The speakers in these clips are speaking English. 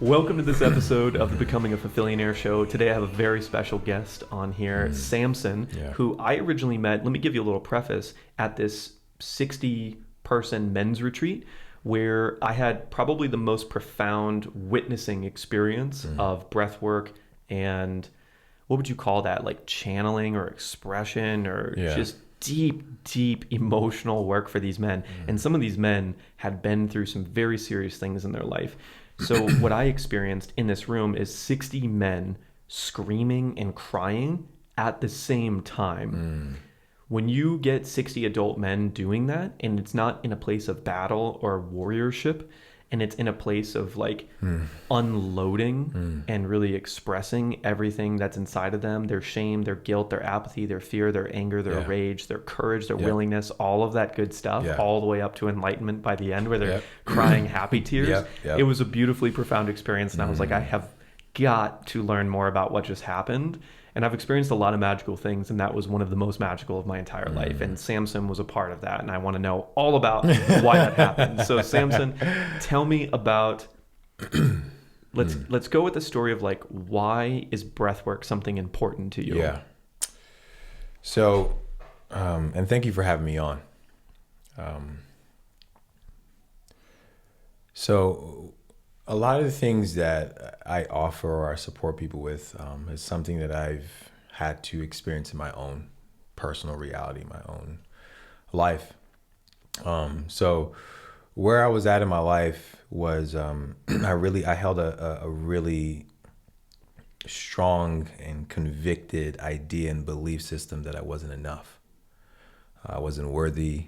Welcome to this episode of the Becoming a Fulfillionaire show. Today I have a very special guest on here, Samson, who I originally met, let me give you a little preface, at this 60-person men's retreat where I had probably the most profound witnessing experience of breath work and what would you call that? Like channeling or expression or just deep emotional work for these men. And some of these men had been through some very serious things in their life. So what I experienced in this room is 60 men screaming and crying at the same time. When you get 60 adult men doing that, and it's not in a place of battle or warriorship, and it's in a place of like unloading and really expressing everything that's inside of them, their shame, their guilt, their apathy, their fear, their anger, their rage, their courage, their willingness, all of that good stuff, all the way up to enlightenment by the end where they're crying happy tears. It was a beautifully profound experience. And I was like, I have got to learn more about what just happened. And I've experienced a lot of magical things, and that was one of the most magical of my entire life. And Samson was a part of that, and I want to know all about why that happened. So Samson, tell me about, let's go with the story of like, why is breathwork something important to you? Yeah. So, and thank you for having me on. So a lot of the things that I offer or I support people with is something that I've had to experience in my own personal reality, my own life. So where I was at in my life was I held a really strong and convicted idea and belief system that I wasn't enough. I wasn't worthy.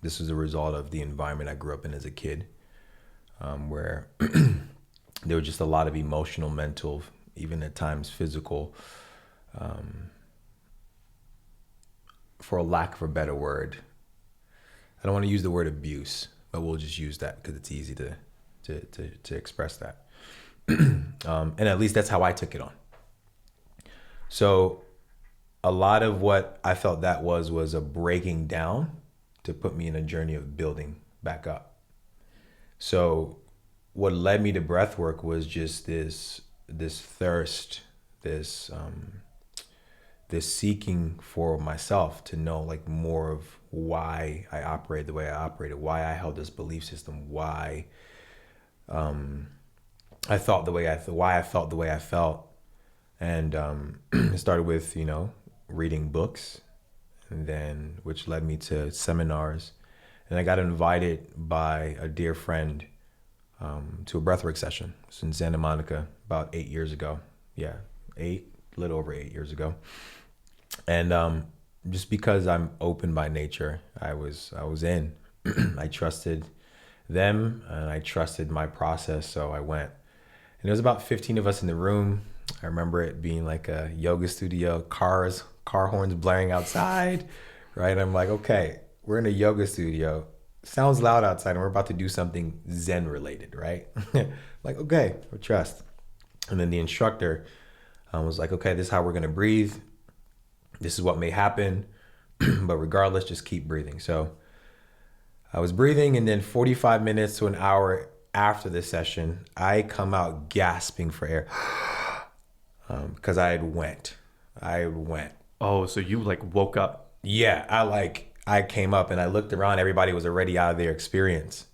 This was a result of the environment I grew up in as a kid. Where there was just a lot of emotional, mental, even at times physical, for a lack of a better word. I don't want to use the word abuse, but we'll just use that because it's easy to express that. And at least that's how I took it on. So a lot of what I felt that was a breaking down to put me in a journey of building back up. So what led me to breathwork was just this thirst, this seeking for myself to know like more of why I operated the way I operated, why I held this belief system, why I thought the way why I felt the way I felt. And it started with, reading books, and then which led me to seminars. And I got invited by a dear friend to a breathwork session. It's in Santa Monica about 8 years ago. Yeah, a little over 8 years ago. And just because I'm open by nature, I was in. I trusted them and I trusted my process, so I went. And there was about 15 of us in the room. I remember it being like a yoga studio, car horns blaring outside, right? I'm like, okay, we're in a yoga studio. Sounds loud outside, and we're about to do something Zen related, right? Like, okay, we trust. And then the instructor was like, okay, this is how we're going to breathe. This is what may happen, but regardless, just keep breathing. So I was breathing, and then 45 minutes to an hour after the session, I come out gasping for air because I went. Oh, so you like woke up? Yeah, I came up and I looked around. Everybody was already out of their experience.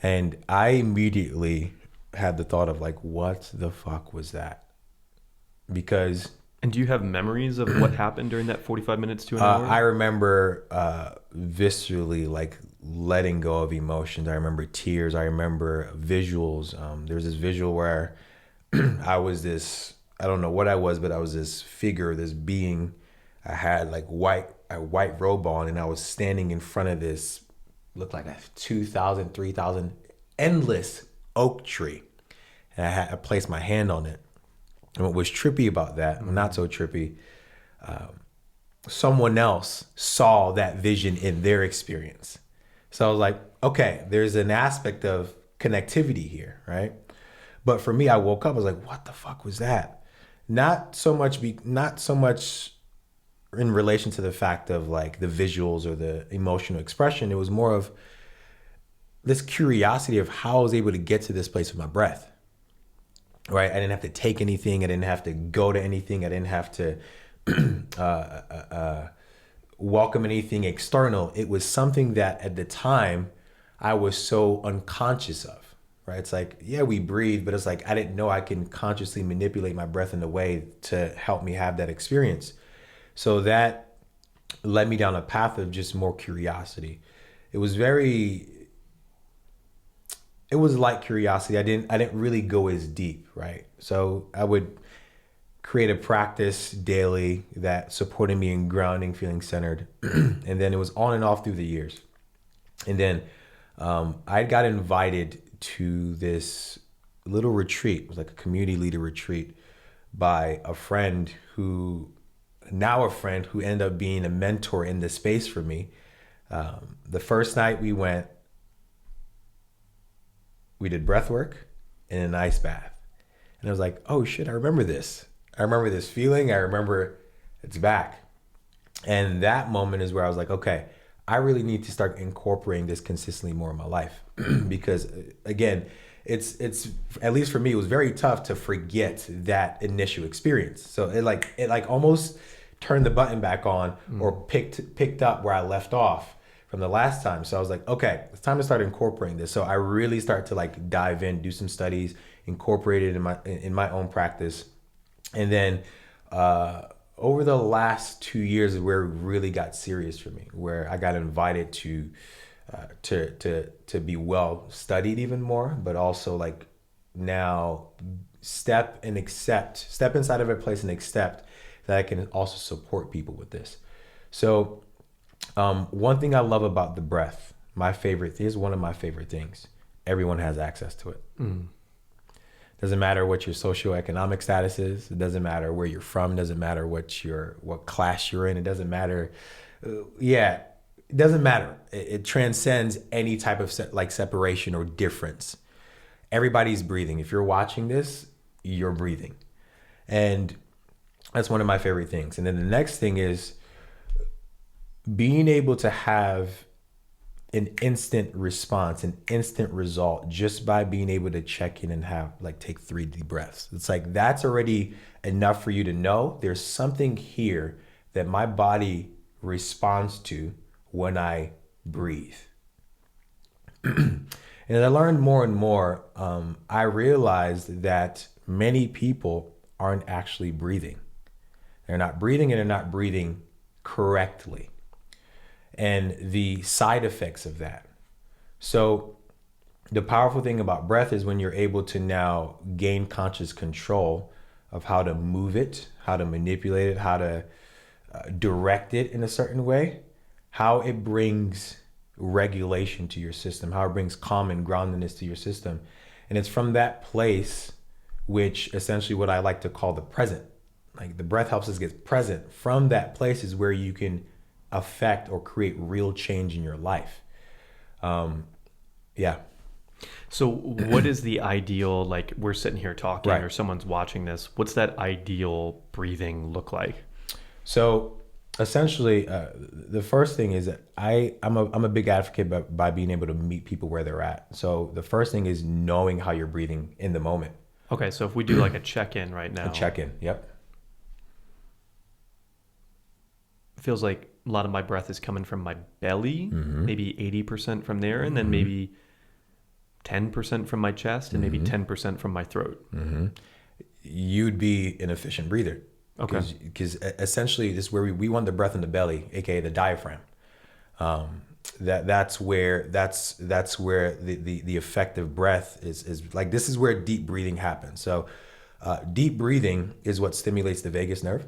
And I immediately had the thought of like, what the fuck was that? Because... And do you have memories of what happened during that 45 minutes to an hour? I remember viscerally like letting go of emotions. I remember tears. I remember visuals. There was this visual where I was this, I don't know what I was, but I was this figure, this being. I had like a white robe on, and I was standing in front of this, looked like a 2,000, 3,000 endless oak tree. And I placed my hand on it. And what was trippy about that, not so trippy, someone else saw that vision in their experience. So I was like, okay, there's an aspect of connectivity here, right? But for me, I woke up, I was like, what the fuck was that? Not so much in relation to the fact of like the visuals or the emotional expression. It was more of this curiosity of how I was able to get to this place with my breath. right? I didn't have to take anything. I didn't have to go to anything. I didn't have to welcome anything external. It was something that at the time I was so unconscious of, right? It's like, yeah, we breathe, but it's like I didn't know I can consciously manipulate my breath in a way to help me have that experience. So that led me down a path of just more curiosity. It was like curiosity. I didn't really go as deep, right? So I would create a practice daily that supported me in grounding, feeling centered. And then it was on and off through the years. And then I got invited to this little retreat. It was like a community leader retreat by a friend who ended up being a mentor in this space for me. The first night we went, we did breath work and an ice bath. And I was like, oh shit, I remember this. I remember this feeling. I remember it's back. And that moment is where I was like, okay, I really need to start incorporating this consistently more in my life. Because again, it's at least for me, it was very tough to forget that initial experience. So it almost turned the button back on or picked up where I left off from the last time. So I was like, okay, it's time to start incorporating this. So I really start to like dive in, do some studies, incorporate it in my own practice. And then over the last 2 years is where it really got serious for me, where I got invited to be well studied even more, but also like now step inside of a place and accept that I can also support people with this. So one thing I love about the breath, one of my favorite things. Everyone has access to it. Doesn't matter what your socioeconomic status is. It doesn't matter where you're from. It doesn't matter what class you're in. It doesn't matter. It doesn't matter. It transcends any type of separation or difference. Everybody's breathing. If you're watching this, you're breathing. And that's one of my favorite things. And then the next thing is being able to have an instant response, an instant result just by being able to check in and take 3 deep breaths. It's like that's already enough for you to know there's something here that my body responds to when I breathe. And as I learned more and more, I realized that many people aren't actually breathing. They're not breathing and they're not breathing correctly. And the side effects of that. So the powerful thing about breath is when you're able to now gain conscious control of how to move it, how to manipulate it, how to direct it in a certain way, how it brings regulation to your system, how it brings calm and groundedness to your system. And it's from that place, which essentially what I like to call the present. Like the breath helps us get present. From that place is where you can affect or create real change in your life. So what is the ideal, like we're sitting here talking right. or someone's watching this, what's that ideal breathing look like? So essentially, the first thing is that I'm a big advocate by being able to meet people where they're at. So the first thing is knowing how you're breathing in the moment. Okay, so if we do like a check-in right now. A check-in, yep. It feels like a lot of my breath is coming from my belly, maybe 80% from there, and then maybe 10% from my chest, and maybe 10% from my throat. You'd be an efficient breather. Okay. Because essentially this is where we want the breath in the belly, aka the diaphragm. That's where the effective breath is like, this is where deep breathing happens. So deep breathing is what stimulates the vagus nerve.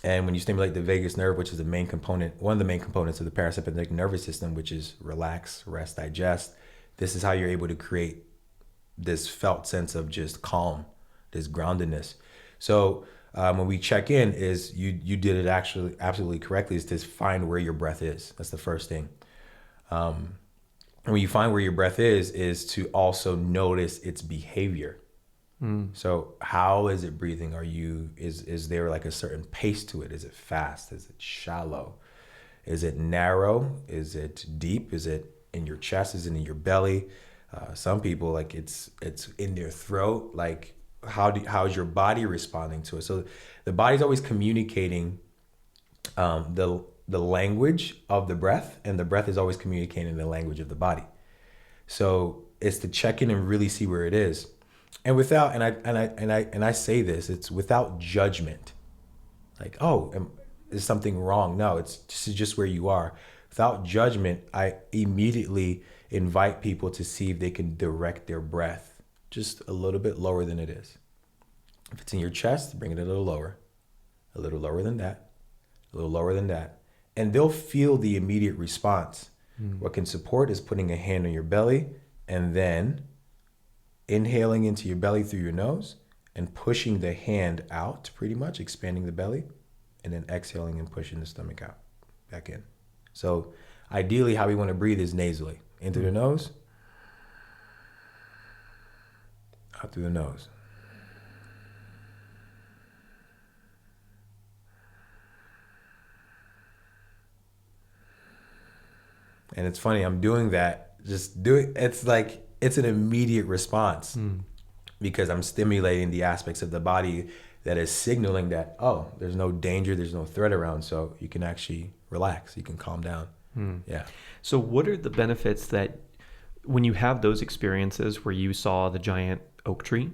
And when you stimulate the vagus nerve, which is one of the main components of the parasympathetic nervous system, which is relax, rest, digest, this is how you're able to create this felt sense of just calm, this groundedness. So when we check in, is you did it actually absolutely correctly, is to find where your breath is. That's the first thing. And when you find where your breath is to also notice its behavior. So how is it breathing? Is there like a certain pace to it? Is it fast? Is it shallow? Is it narrow? Is it deep? Is it in your chest? Is it in your belly? Some people, like it's in their throat. Like how's your body responding to it? So the body's always communicating the language of the breath, and the breath is always communicating the language of the body. So it's to check in and really see where it is, and without and I say this, it's without judgment. Like, oh, is something wrong? No, this is just where you are. Without judgment, I immediately invite people to see if they can direct their breath just a little bit lower than it is. If it's in your chest, bring it a little lower than that, a little lower than that. And they'll feel the immediate response. What can support is putting a hand on your belly and then inhaling into your belly through your nose and pushing the hand out, pretty much expanding the belly, and then exhaling and pushing the stomach out, back in. So ideally how we want to breathe is nasally. In through the nose, out through the nose. And it's funny, I'm doing that, it's like, it's an immediate response because I'm stimulating the aspects of the body that is signaling that, oh, there's no danger, there's no threat around, so you can actually relax, you can calm down. Yeah. So what are the benefits that when you have those experiences where you saw the giant oak tree,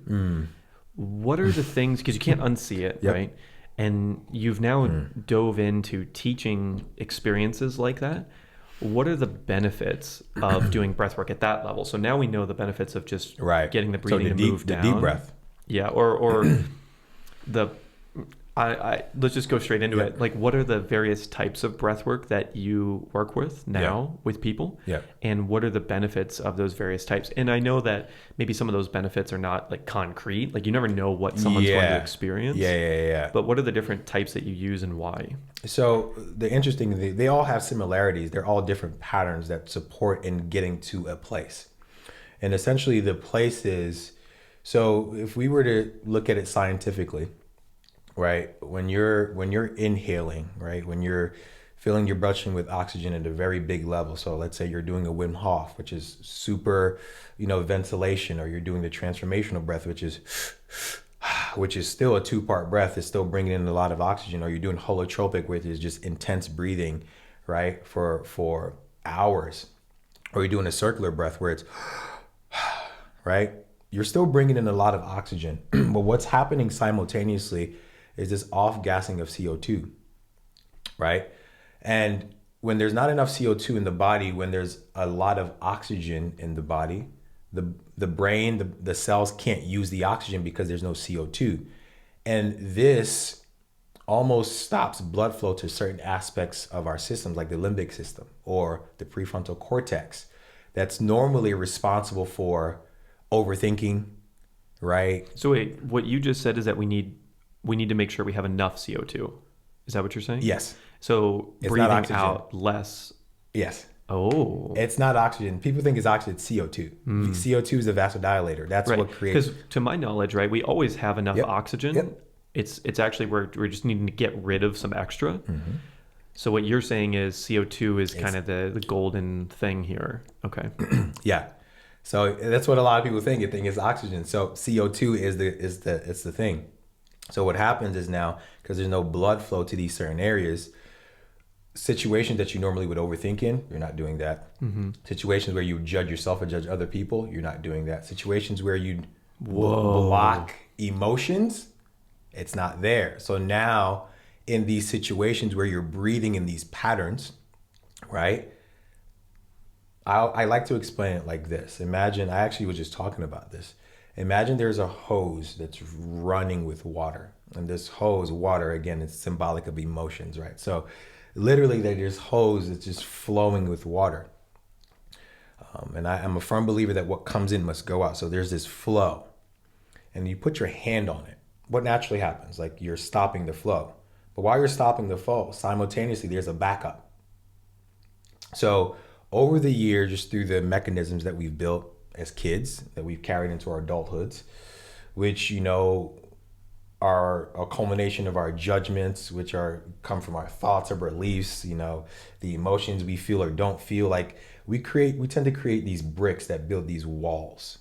what are the things, because you can't unsee it, Yep. right? And you've now dove into teaching experiences like that. What are the benefits of doing breath work at that level? So now we know the benefits of just getting the breathing to move down. The deep breath. Yeah, or the let's just go straight into it. Like, what are the various types of breath work that you work with now with people? Yeah. And what are the benefits of those various types? And I know that maybe some of those benefits are not like concrete. Like, you never know what someone's going to experience. Yeah. But what are the different types that you use and why? So the interesting thing, they all have similarities. They're all different patterns that support in getting to a place. And essentially the place is, so if we were to look at it scientifically, right? When you're inhaling, right? When you're filling your bloodstream with oxygen at a very big level. So let's say you're doing a Wim Hof, which is super, ventilation, or you're doing the transformational breath, which is still a 2-part breath. It's still bringing in a lot of oxygen. Or you're doing holotropic, which is just intense breathing, right? For hours. Or you're doing a circular breath where it's, right? You're still bringing in a lot of oxygen. But what's happening simultaneously is this off-gassing of CO2, right? And when there's not enough CO2 in the body, when there's a lot of oxygen in the body, the brain, the cells can't use the oxygen because there's no CO2. And this almost stops blood flow to certain aspects of our systems, like the limbic system or the prefrontal cortex, that's normally responsible for overthinking, right? So wait, what you just said is that we need to make sure we have enough CO2. Is that what you're saying? Yes. So It's breathing not oxygen. out less. Yes. Oh. It's not oxygen. People think it's oxygen, it's CO2. CO2 is a vasodilator. That's right. what creates. Because to my knowledge, right, we always have enough oxygen. Yep. It's actually we're just needing to get rid of some extra. So what you're saying is CO2 is kind of the golden thing here. Okay. Yeah. So that's what a lot of people think. They think it's oxygen. So CO2 is the thing. So what happens is now, because there's no blood flow to these certain areas, situations that you normally would overthink in, you're not doing that. Situations where you judge yourself or judge other people, you're not doing that. Situations where you block emotions, it's not there. So now in these situations where you're breathing in these patterns, right? I like to explain it like this. Imagine, I actually was just talking about this. Imagine there's a hose that's running with water. And this hose, water, again, it's symbolic of emotions, right? So literally there's hose that's just flowing with water. And I'm a firm believer that what comes in must go out. So there's this flow. And you put your hand on it. What naturally happens? Like, you're stopping the flow. But while you're stopping the flow, simultaneously there's a backup. So over the years, just through the mechanisms that we've built as kids, that we've carried into our adulthoods, which, are a culmination of our judgments, which come from our thoughts or beliefs, the emotions we feel or don't feel. Like, we tend to create these bricks that build these walls.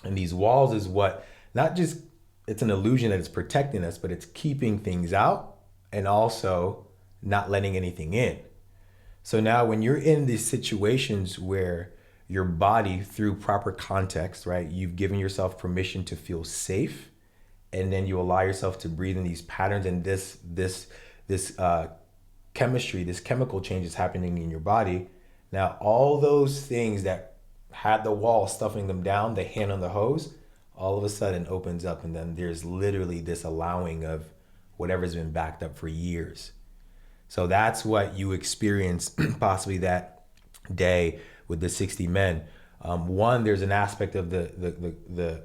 And these walls is what not just, it's an illusion that it's protecting us, but it's keeping things out and also not letting anything in. So now when you're in these situations where your body, through proper context, right, you've given yourself permission to feel safe, and then you allow yourself to breathe in these patterns, and this chemistry, this chemical change is happening in your body. Now, all those things that had the wall stuffing them down, the hand on the hose, all of a sudden opens up, and then there's literally this allowing of whatever's been backed up for years. So that's what you experience possibly that day with the 60 men. One, there's an aspect of the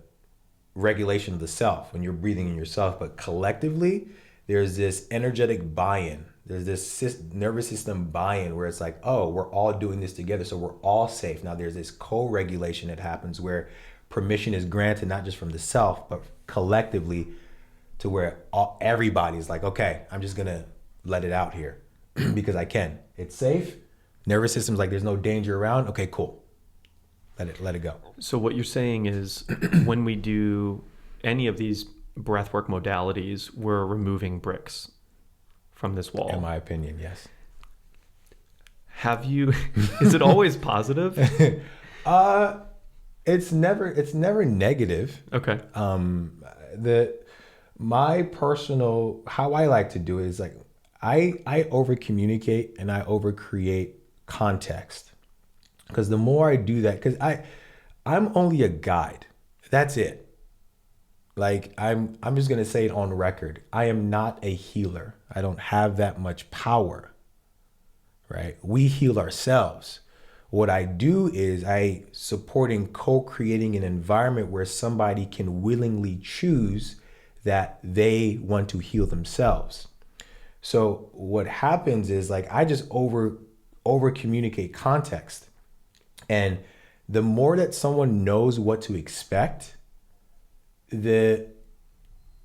regulation of the self when you're breathing in yourself, but collectively, there's this energetic buy-in. There's this nervous system buy-in where it's like, oh, we're all doing this together, so we're all safe. Now there's this co-regulation that happens where permission is granted, not just from the self, but collectively, to where everybody's like, okay, I'm just gonna let it out here because I can. It's safe. Nervous system's like, there's no danger around. Okay, cool. Let it go. So what you're saying is when we do any of these breathwork modalities, we're removing bricks from this wall. In my opinion, yes. Have you, is it always positive? It's never negative. Okay. My personal, how I like to do it is like, I over communicate and I over create context, because the more I do that, because I'm only a guide. That's it. Like I'm just gonna say it on record. I am not a healer. I don't have that much power. Right? We heal ourselves. What I do is I supporting co-creating an environment where somebody can willingly choose that they want to heal themselves. So what happens is like I just over communicate context. And the more that someone knows what to expect, there's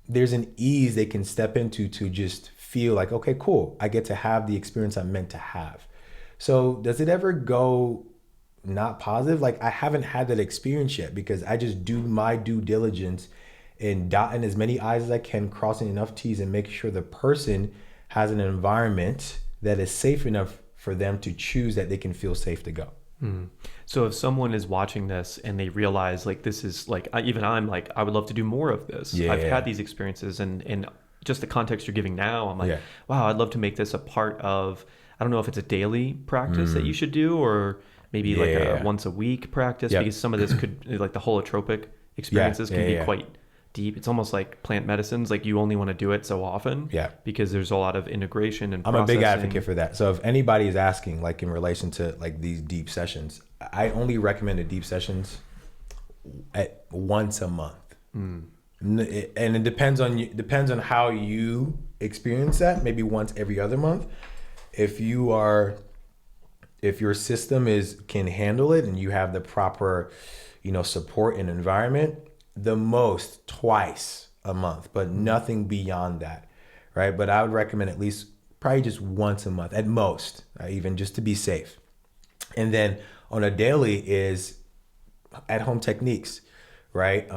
an ease they can step into to just feel like, okay, cool, I get to have the experience I'm meant to have. So does it ever go not positive? Like I haven't had that experience yet, because I just do my due diligence in dotting as many I's as I can, crossing enough T's, and making sure the person has an environment that is safe enough for them to choose that they can feel safe to go. So if someone is watching this and they realize like this is like, I'm like, I would love to do more of this. Yeah, I've had these experiences, and just the context you're giving now, I'm like, wow, I'd love to make this a part of, I don't know if it's a daily practice that you should do, or maybe like a once a week practice, because some of this could, like the holotropic experiences can be quite deep. It's almost like plant medicines. Like you only want to do it so often, because there's a lot of integration and processing. I'm a big advocate for that. So if anybody is asking, like in relation to like these deep sessions, I only recommend the deep sessions at once a month. And it depends on you, depends on how you experience that. Maybe once every other month. If your system can handle it and you have the proper, support and environment, the most twice a month, but nothing beyond that, right? But I would recommend at least probably just once a month at most, even just to be safe. And then on a daily is at-home techniques, right?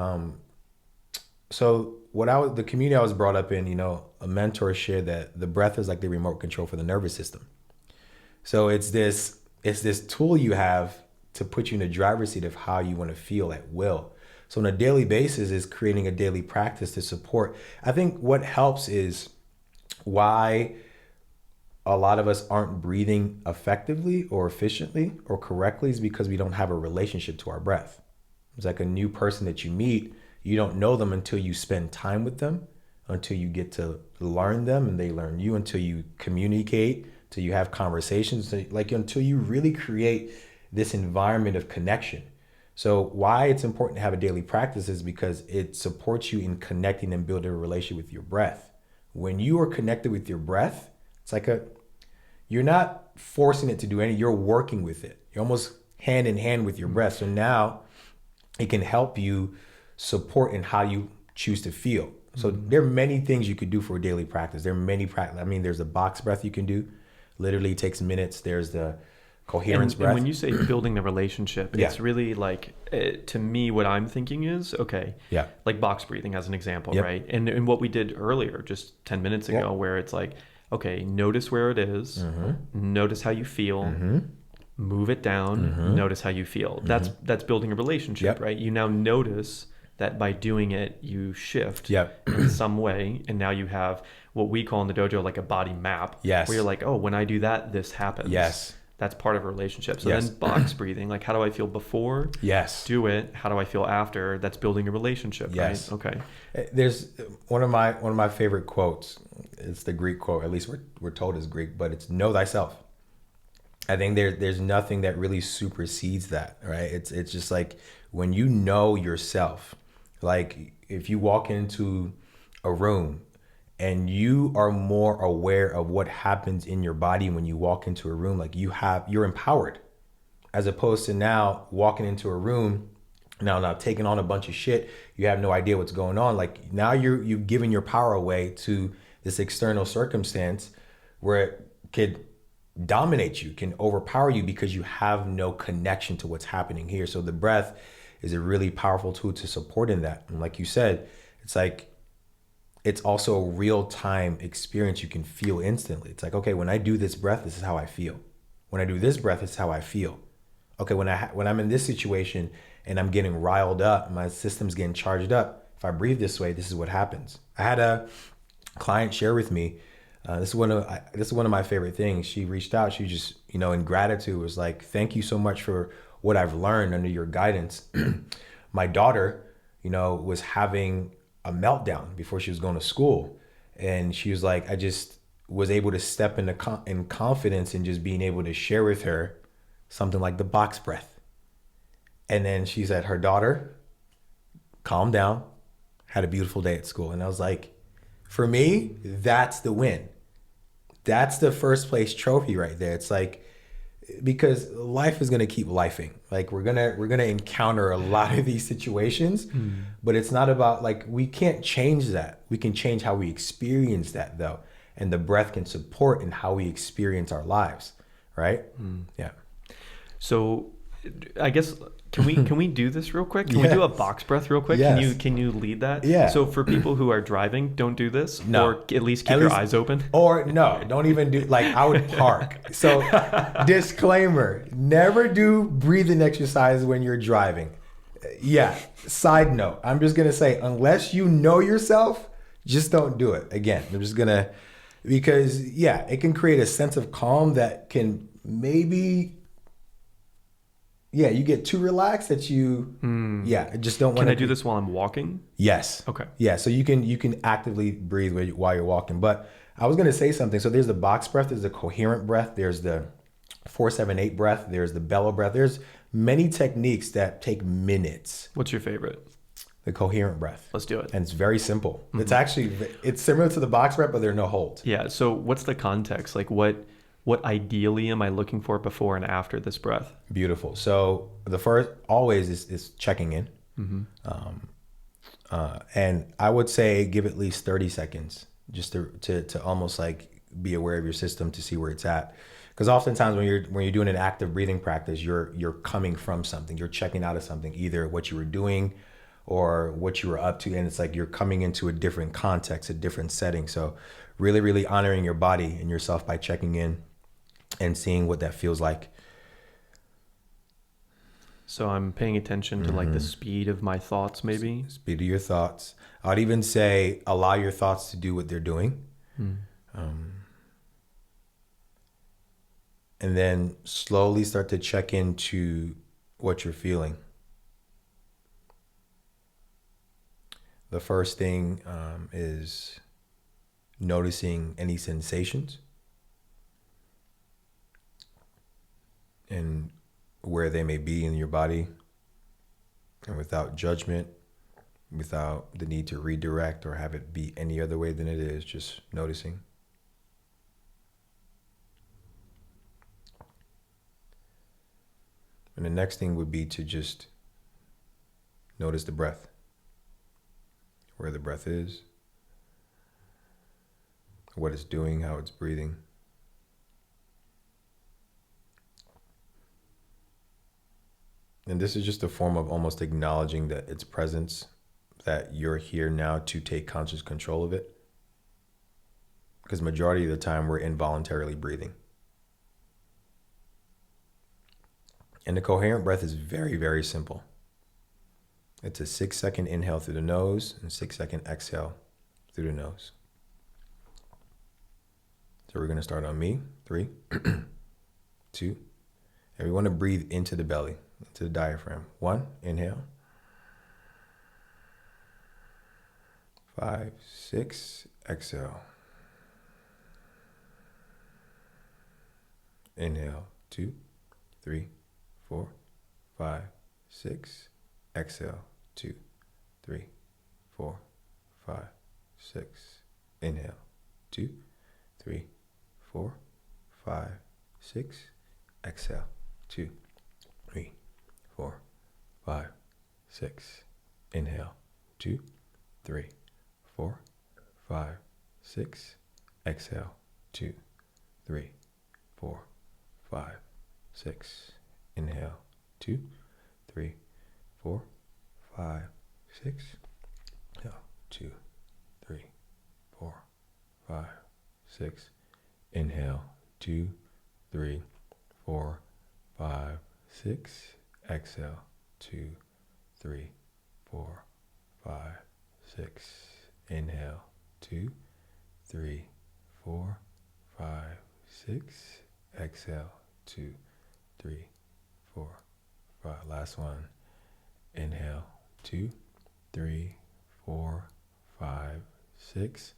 So the community I was brought up in, a mentor shared that the breath is like the remote control for the nervous system. So it's this tool you have to put you in the driver's seat of how you want to feel at will. So on a daily basis is creating a daily practice to support. I think what helps is why a lot of us aren't breathing effectively or efficiently or correctly is because we don't have a relationship to our breath. It's like a new person that you meet. You don't know them until you spend time with them, until you get to learn them and they learn you, until you communicate, until you have conversations, until you really create this environment of connection. So why it's important to have a daily practice is because it supports you in connecting and building a relationship with your breath. When you are connected with your breath, it's like you're not forcing it to do anything, you're working with it. You're almost hand in hand with your breath. So now it can help you support in how you choose to feel. So there are many things you could do for a daily practice. There are many practice. There's a box breath you can do. Literally takes minutes. There's the Coherence breath. And when you say building the relationship, Yeah. it's really like, to me, what I'm thinking is, okay, Yeah. like box breathing as an example, Yep. right? And what we did earlier, just 10 minutes ago, Yep. where it's like, okay, notice where it is, notice how you feel, move it down, notice how you feel. That's building a relationship, Yep. right? You now notice that by doing it, you shift Yep. in some way, and now you have what we call in the dojo like a body map, Yes. where you're like, oh, when I do that, this happens. Yes. That's part of a relationship. So Yes. then box breathing, like how do I feel before? Yes. Do it. How do I feel after? That's building a relationship, Yes. right? Okay. There's one of my favorite quotes. It's the Greek quote. At least we're told is Greek, but it's know thyself. I think there's nothing that really supersedes that, right? It's just like when you know yourself, like if you walk into a room and you are more aware of what happens in your body when you walk into a room, like you're empowered, as opposed to now walking into a room now taking on a bunch of shit, you have no idea what's going on. Like now you've given your power away to this external circumstance where it could dominate you, can overpower you because you have no connection to what's happening here. So the breath is a really powerful tool to support in that. And like you said, it's like it's also a real-time experience you can feel instantly. It's like, okay, when I do this breath, this is how I feel. When I do this breath, this is how I feel. Okay, when I'm in this situation and I'm getting riled up, my system's getting charged up, if I breathe this way, this is what happens. I had a client share with me, this is one of my favorite things. She reached out, she just, in gratitude was like, thank you so much for what I've learned under your guidance. My daughter, was having a meltdown before she was going to school. And she was like, I just was able to step in confidence and just being able to share with her something like the box breath. And then she said her daughter calmed down, had a beautiful day at school. And I was like, for me, that's the win. That's the first place trophy right there. It's like, because life is going to keep lifing. Like we're going to encounter a lot of these situations, but it's not about like, we can't change that. We can change how we experience that though. And the breath can support in how we experience our lives. Right. Yeah. So I guess, can we do this real quick? Can we do a box breath real quick? Yes. Can you lead that? Yeah. So for people who are driving, don't do this. No. Or at least keep your eyes open. Or no, don't even do, like I would park. So disclaimer, never do breathing exercises when you're driving. Yeah. Side note, I'm just going to say, unless you know yourself, just don't do it. Again, I'm just going to, because yeah, it can create a sense of calm that can maybe, yeah, you get too relaxed that you, I just don't want to. Can I do this while I'm walking? Yes. Okay. Yeah, so you can actively breathe while you're walking. But I was going to say something. So there's the box breath, there's the coherent breath, there's the 4-7-8 breath, there's the bellow breath. There's many techniques that take minutes. What's your favorite? The coherent breath. Let's do it. And it's very simple. It's similar to the box breath, but there are no holds. Yeah. So what's the context? Like what ideally am I looking for before and after this breath? Beautiful. So the first always is checking in. And I would say give at least 30 seconds just to almost like be aware of your system to see where it's at. Because oftentimes when you're doing an active breathing practice, you're coming from something, you're checking out of something, either what you were doing or what you were up to. And it's like you're coming into a different context, a different setting. So really, really honoring your body and yourself by checking in and seeing what that feels like. So I'm paying attention to like the speed of my thoughts, maybe. Speed of your thoughts. I'd even say allow your thoughts to do what they're doing. And then slowly start to check into what you're feeling. The first thing is noticing any sensations and where they may be in your body, and without judgment, without the need to redirect or have it be any other way than it is, just noticing. And the next thing would be to just notice the breath, where the breath is, what it's doing, how it's breathing. And this is just a form of almost acknowledging that its presence, that you're here now to take conscious control of it. Because majority of the time we're involuntarily breathing. And the coherent breath is very, very simple. It's a 6-second inhale through the nose and 6-second exhale through the nose. So we're going to start on me. 3, 2. And we want to breathe into the belly, into the diaphragm. 1, inhale. 5, 6, exhale. Inhale. 2, 3, 4, 5, 6. Exhale. 2, 3, 4, 5, 6. Inhale. 2, 3, 4, 5, 6. Exhale. 2, 3, 4, 5, 6. Inhale. 2, 3, 4, 5, 6. Exhale. 2, 3, 4, 5, 6. Inhale. 2, 3, 4, 5, 6. Exhale. 2, 3, 4, 5, 6. Inhale. 2, 3, 4, 5, 6. Exhale. 2, 3, 4, 5, 6. Inhale. 2, 3, 4, 5, 6. Exhale. 2, 3, 4, 5. Last one. Inhale. 2, 3, 4, 5, 6.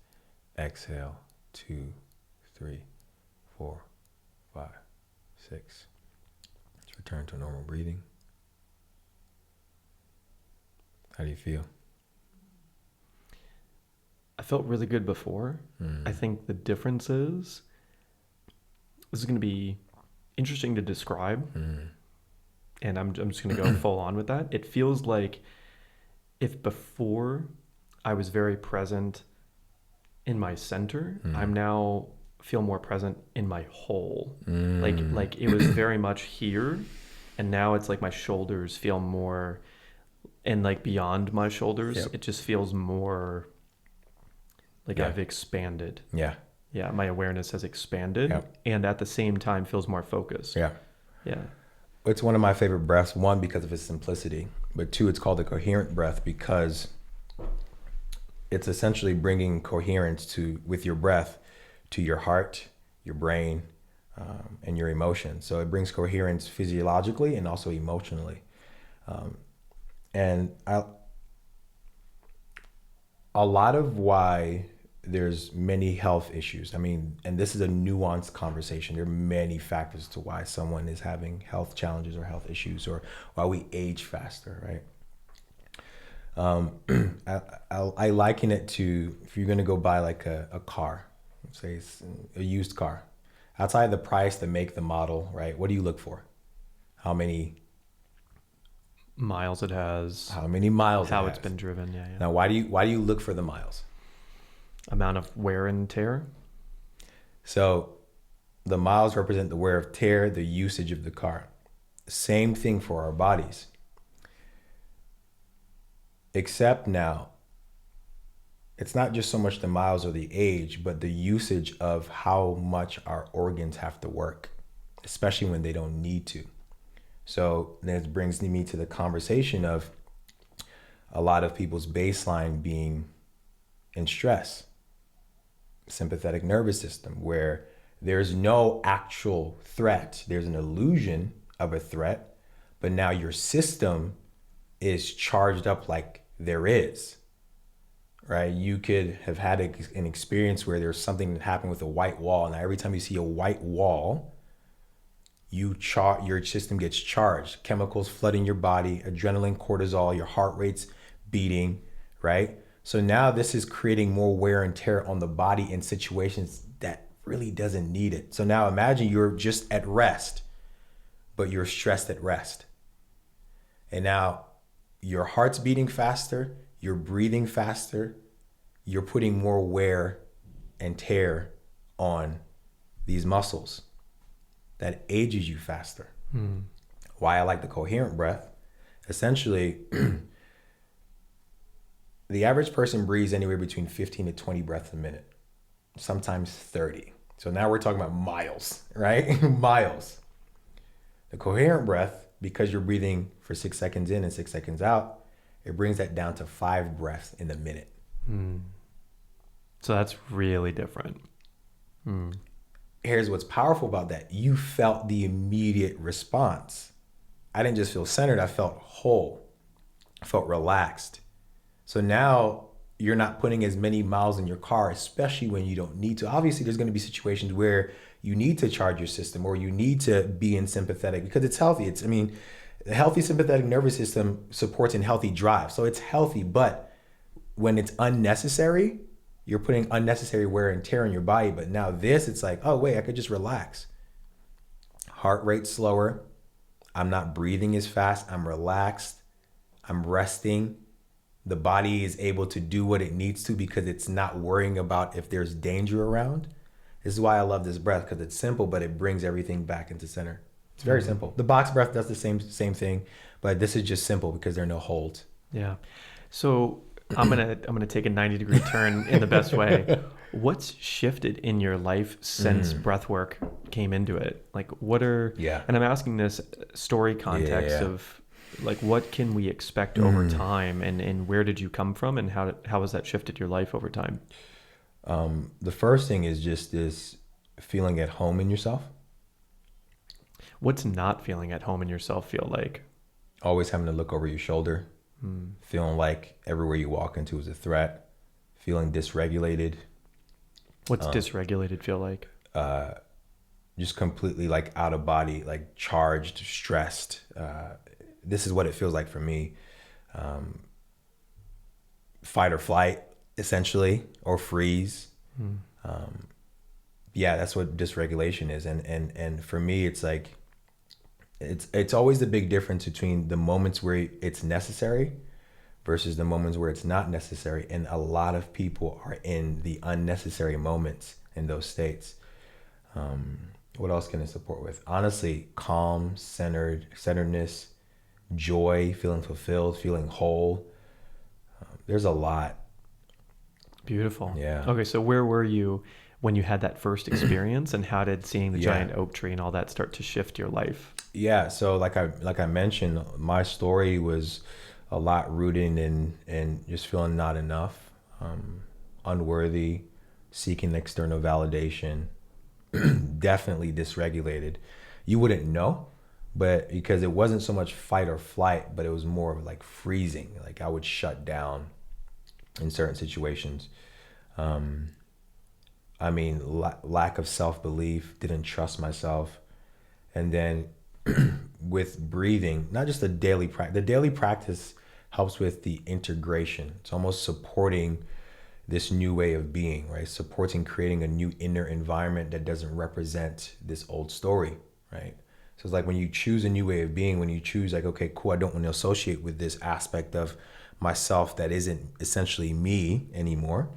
Exhale. 2, 3, 4, 5, 6. Let's return to normal breathing. How do you feel? I felt really good before. I think the difference is, this is going to be interesting to describe, and I'm just going to go full on with that. It feels like if before I was very present in my center, I'm now feel more present in my whole. Like it was very much here, and now it's like my shoulders feel more, and like beyond my shoulders, it just feels more like I've expanded. Yeah, my awareness has expanded, and at the same time feels more focused. Yeah. It's one of my favorite breaths. 1, because of its simplicity, but 2, it's called the coherent breath because it's essentially bringing coherence with your breath to your heart, your brain, and your emotions. So it brings coherence physiologically and also emotionally. And a lot of why there's many health issues. I mean, and this is a nuanced conversation. There are many factors to why someone is having health challenges or health issues, or why we age faster, right? I liken it to, if you're going to go buy like a car, say it's a used car, outside of the price, the make, the model, right? What do you look for? How many miles it has, how many miles how it it's has. been driven. Now, why do you look for the miles? Amount of wear and tear. So the miles represent the wear of tear, the usage of the car. Same thing for our bodies. Except now, it's not just so much the miles or the age, but the usage of how much our organs have to work, especially when they don't need to. So this brings me to the conversation of a lot of people's baseline being in stress, sympathetic nervous system, where there's no actual threat. There's an illusion of a threat, but now your system is charged up like there is, right? You could have had an experience where there's something that happened with a white wall. Now, every time you see a white wall, your system gets charged. Chemicals flooding your body, adrenaline, cortisol, your heart rate's beating, right? So now this is creating more wear and tear on the body in situations that really doesn't need it. So now imagine you're just at rest, but you're stressed at rest. And now your heart's beating faster, you're breathing faster, you're putting more wear and tear on these muscles. That ages you faster. Why I like the coherent breath Essentially, the average person breathes anywhere between 15 to 20 breaths a minute, sometimes 30. So now we're talking about miles, right? Miles. The coherent breath, because you're breathing for 6 seconds in and 6 seconds out, it brings that down to 5 breaths in a minute. So that's really different. Here's what's powerful about that. You felt the immediate response. I didn't just feel centered, I felt whole. I felt relaxed. So now you're not putting as many miles in your car, especially when you don't need to. Obviously, there's going to be situations where you need to charge your system or you need to be in sympathetic because it's healthy. The healthy sympathetic nervous system supports a healthy drive. So it's healthy, but when it's unnecessary, you're putting unnecessary wear and tear on your body. But now it's like, oh, wait, I could just relax. Heart rate slower. I'm not breathing as fast. I'm relaxed. I'm resting. The body is able to do what it needs to because it's not worrying about if there's danger around. This is why I love this breath, because it's simple, but it brings everything back into center. It's very simple. The box breath does the same thing, but this is just simple because there are no holds. Yeah. So I'm gonna take a 90-degree turn in the best way. What's shifted in your life since breath work came into it? Like and I'm asking this story context of like, what can we expect over time, and where did you come from, and how has that shifted your life over time? The first thing is just this feeling at home in yourself. What's not feeling at home in yourself feel like? Always having to look over your shoulder, feeling like everywhere you walk into is a threat, feeling dysregulated. What's dysregulated feel like? Just completely like out of body, like charged, stressed. This is what it feels like for me. Fight or flight, essentially, or freeze. That's what dysregulation is. And for me, it's like, it's always the big difference between the moments where it's necessary versus the moments where it's not necessary. And a lot of people are in the unnecessary moments in those states. What else can it support with? Honestly, calm, centeredness, joy, feeling fulfilled, feeling whole. There's a lot. Beautiful. Yeah. Okay, so where were you when you had that first experience, and how did seeing the giant oak tree and all that start to shift your life? Yeah, so like I mentioned, my story was a lot rooted in just feeling not enough, unworthy, seeking external validation, definitely dysregulated. You wouldn't know, but because it wasn't so much fight or flight, but it was more of like freezing. Like I would shut down in certain situations. Lack of self-belief, didn't trust myself. And then with breathing, not just the daily practice helps with the integration. It's almost supporting this new way of being, right? Supporting creating a new inner environment that doesn't represent this old story, right? So it's like when you choose a new way of being, when you choose like, okay, cool, I don't want to associate with this aspect of myself that isn't essentially me anymore,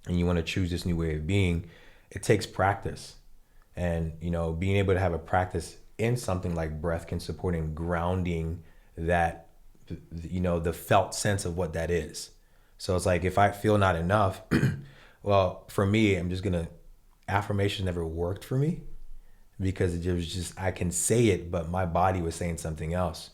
and you want to choose this new way of being, it takes practice. And, being able to have a practice in something like breath can support in grounding that, the felt sense of what that is. So it's like, if I feel not enough, well, for me, affirmation never worked for me because it was just, I can say it, but my body was saying something else.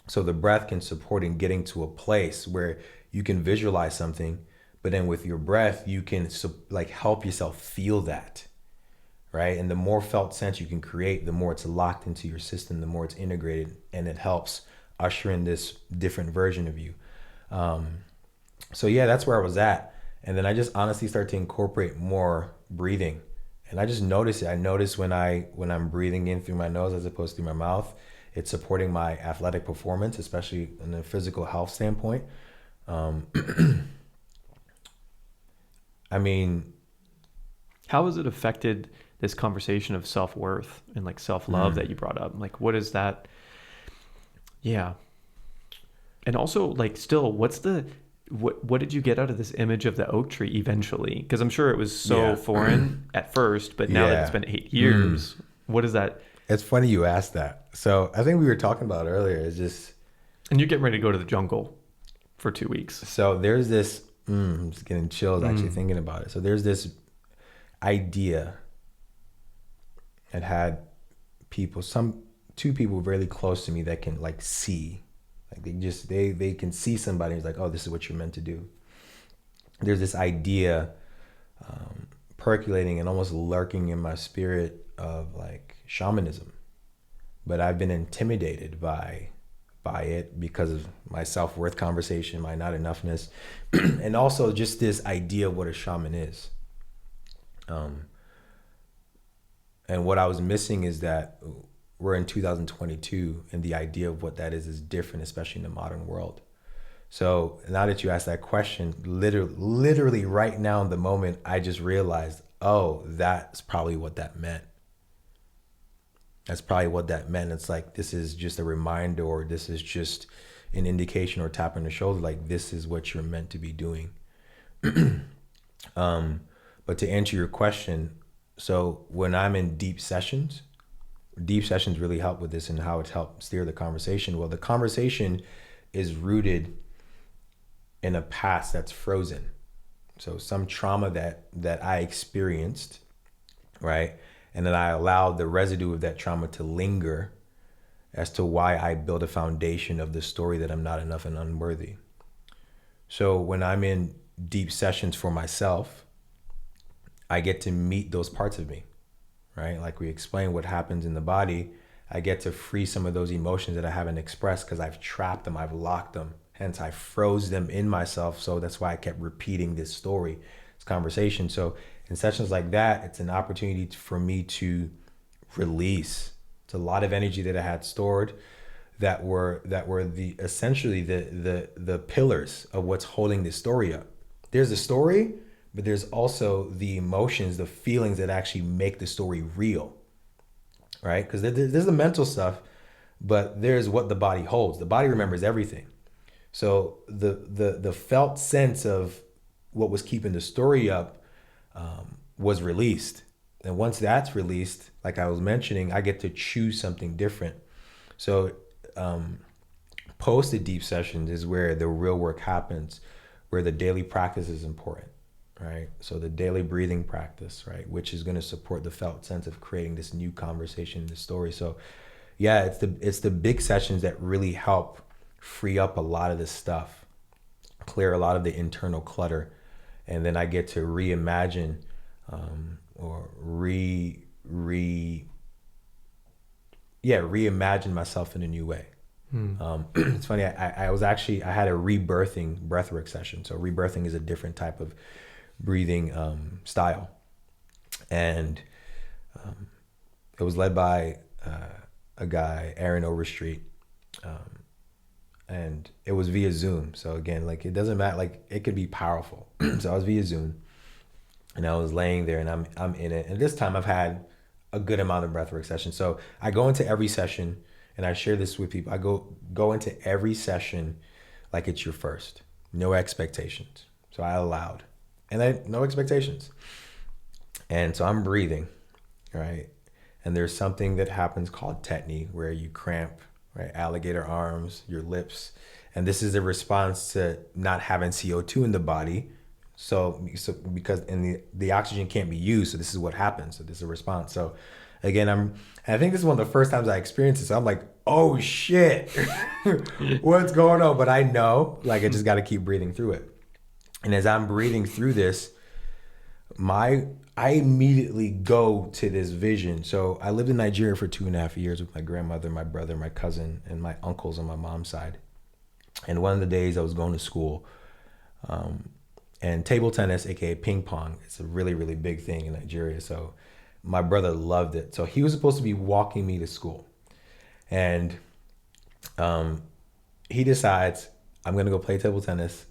So the breath can support in getting to a place where you can visualize something, but then with your breath, you can like help yourself feel that, right? And the more felt sense you can create, the more it's locked into your system, the more it's integrated, and it helps usher in this different version of you. So yeah, that's where I was at. And then I just honestly started to incorporate more breathing. And I just noticed it. I noticed when I'm breathing in through my nose as opposed to through my mouth, it's supporting my athletic performance, especially in a physical health standpoint. How has it affected this conversation of self-worth and like self-love that you brought up? Like, what is that? Yeah. And also, like, still, what did you get out of this image of the oak tree eventually? Because I'm sure it was so foreign at first, but now that it's been 8 years, what is that? It's funny you asked that. So I think we were talking about earlier, is just And you're getting ready to go to the jungle for 2 weeks. So there's this, I'm just getting chills actually thinking about it. So there's this idea that had two people really close to me that can like see, like they can see somebody who's like, oh, this is what you're meant to do. There's this idea percolating and almost lurking in my spirit of like shamanism, but I've been intimidated by it because of my self-worth conversation, my not enoughness, and also just this idea of what a shaman is. And what I was missing is that we're in 2022 and the idea of what that is different, especially in the modern world. So now that you asked that question, literally right now in the moment, I just realized, oh, that's probably what that meant. That's probably what that meant. It's like, this is just a reminder, or this is just an indication or tap on the shoulder, like this is what you're meant to be doing. But to answer your question, so when I'm in deep sessions really help with this and how it's helped steer the conversation. Well, the conversation is rooted in a past that's frozen. So some trauma that I experienced, right? And then I allowed the residue of that trauma to linger as to why I built a foundation of the story that I'm not enough and unworthy. So when I'm in deep sessions for myself, I get to meet those parts of me, right? Like we explained what happens in the body. I get to free some of those emotions that I haven't expressed because I've trapped them, I've locked them. Hence, I froze them in myself. So that's why I kept repeating this story, this conversation. So in sessions like that, it's an opportunity for me to release. It's a lot of energy that I had stored that were the essentially the pillars of what's holding this story up. There's a story, but there's also the emotions, the feelings that actually make the story real, right? Because there's the mental stuff, but there's what the body holds. The body remembers everything. So the felt sense of what was keeping the story up was released. And once that's released, like I was mentioning, I get to choose something different. So post the deep sessions is where the real work happens, where the daily practice is important, right? So the daily breathing practice, right? Which is going to support the felt sense of creating this new conversation in the story. So yeah, it's the big sessions that really help free up a lot of this stuff, clear a lot of the internal clutter. And then I get to reimagine or reimagine myself in a new way. It's funny, I had a rebirthing breathwork session. So rebirthing is a different type of breathing style. And it was led by a guy, Aaron Overstreet. And it was via Zoom. So again, like it doesn't matter, like it could be powerful. So I was via Zoom and I was laying there and I'm in it. And this time I've had a good amount of breathwork sessions. So I go into every session and I share this with people. I go into every session like it's your first. No expectations. So I allowed. And no expectations. And so I'm breathing, right? And there's something that happens called tetany where you cramp, right? Alligator arms, your lips. And this is a response to not having CO2 in the body. So because the oxygen can't be used. So this is what happens. So this is a response. So again, I think this is one of the first times I experienced it. So I'm like, oh shit, what's going on? But I know, like, I just got to keep breathing through it. And as I'm breathing through this, I immediately go to this vision. So I lived in Nigeria for 2.5 years with my grandmother, my brother, my cousin, and my uncles on my mom's side. And one of the days I was going to school, and table tennis, aka ping pong, it's a really, really big thing in Nigeria. So my brother loved it. So he was supposed to be walking me to school. And he decides, I'm going to go play table tennis.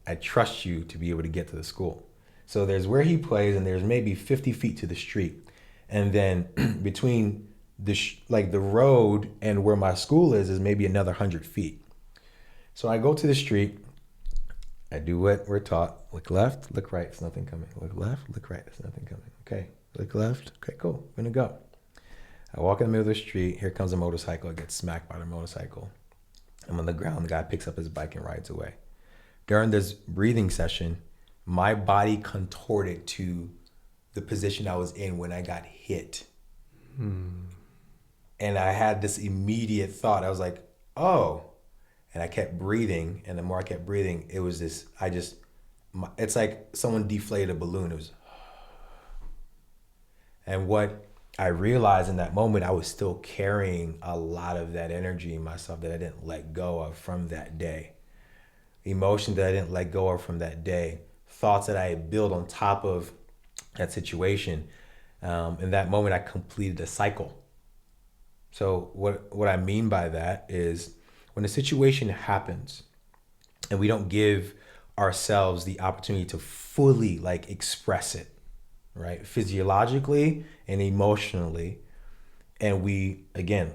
I trust you to be able to get to the school. So there's where he plays and there's maybe 50 feet to the street. And then between the road and where my school is maybe another 100 feet. So I go to the street. I do what we're taught. Look left, look right, there's nothing coming. Look left, look right, there's nothing coming. Okay, look left. Okay, cool, I'm gonna go. I walk in the middle of the street. Here comes a motorcycle. I get smacked by the motorcycle. I'm on the ground. The guy picks up his bike and rides away. During this breathing session, my body contorted to the position I was in when I got hit. And I had this immediate thought. I was like, oh. And I kept breathing. And the more I kept breathing, it was this, it's like someone deflated a balloon. It was, and what I realized in that moment, I was still carrying a lot of that energy in myself that I didn't let go of from that day. Emotion that I didn't let go of from that day. Thoughts that I had built on top of that situation. In that moment, I completed a cycle. So what I mean by that is when a situation happens and we don't give ourselves the opportunity to fully like express it, right? Physiologically and emotionally. And we, again,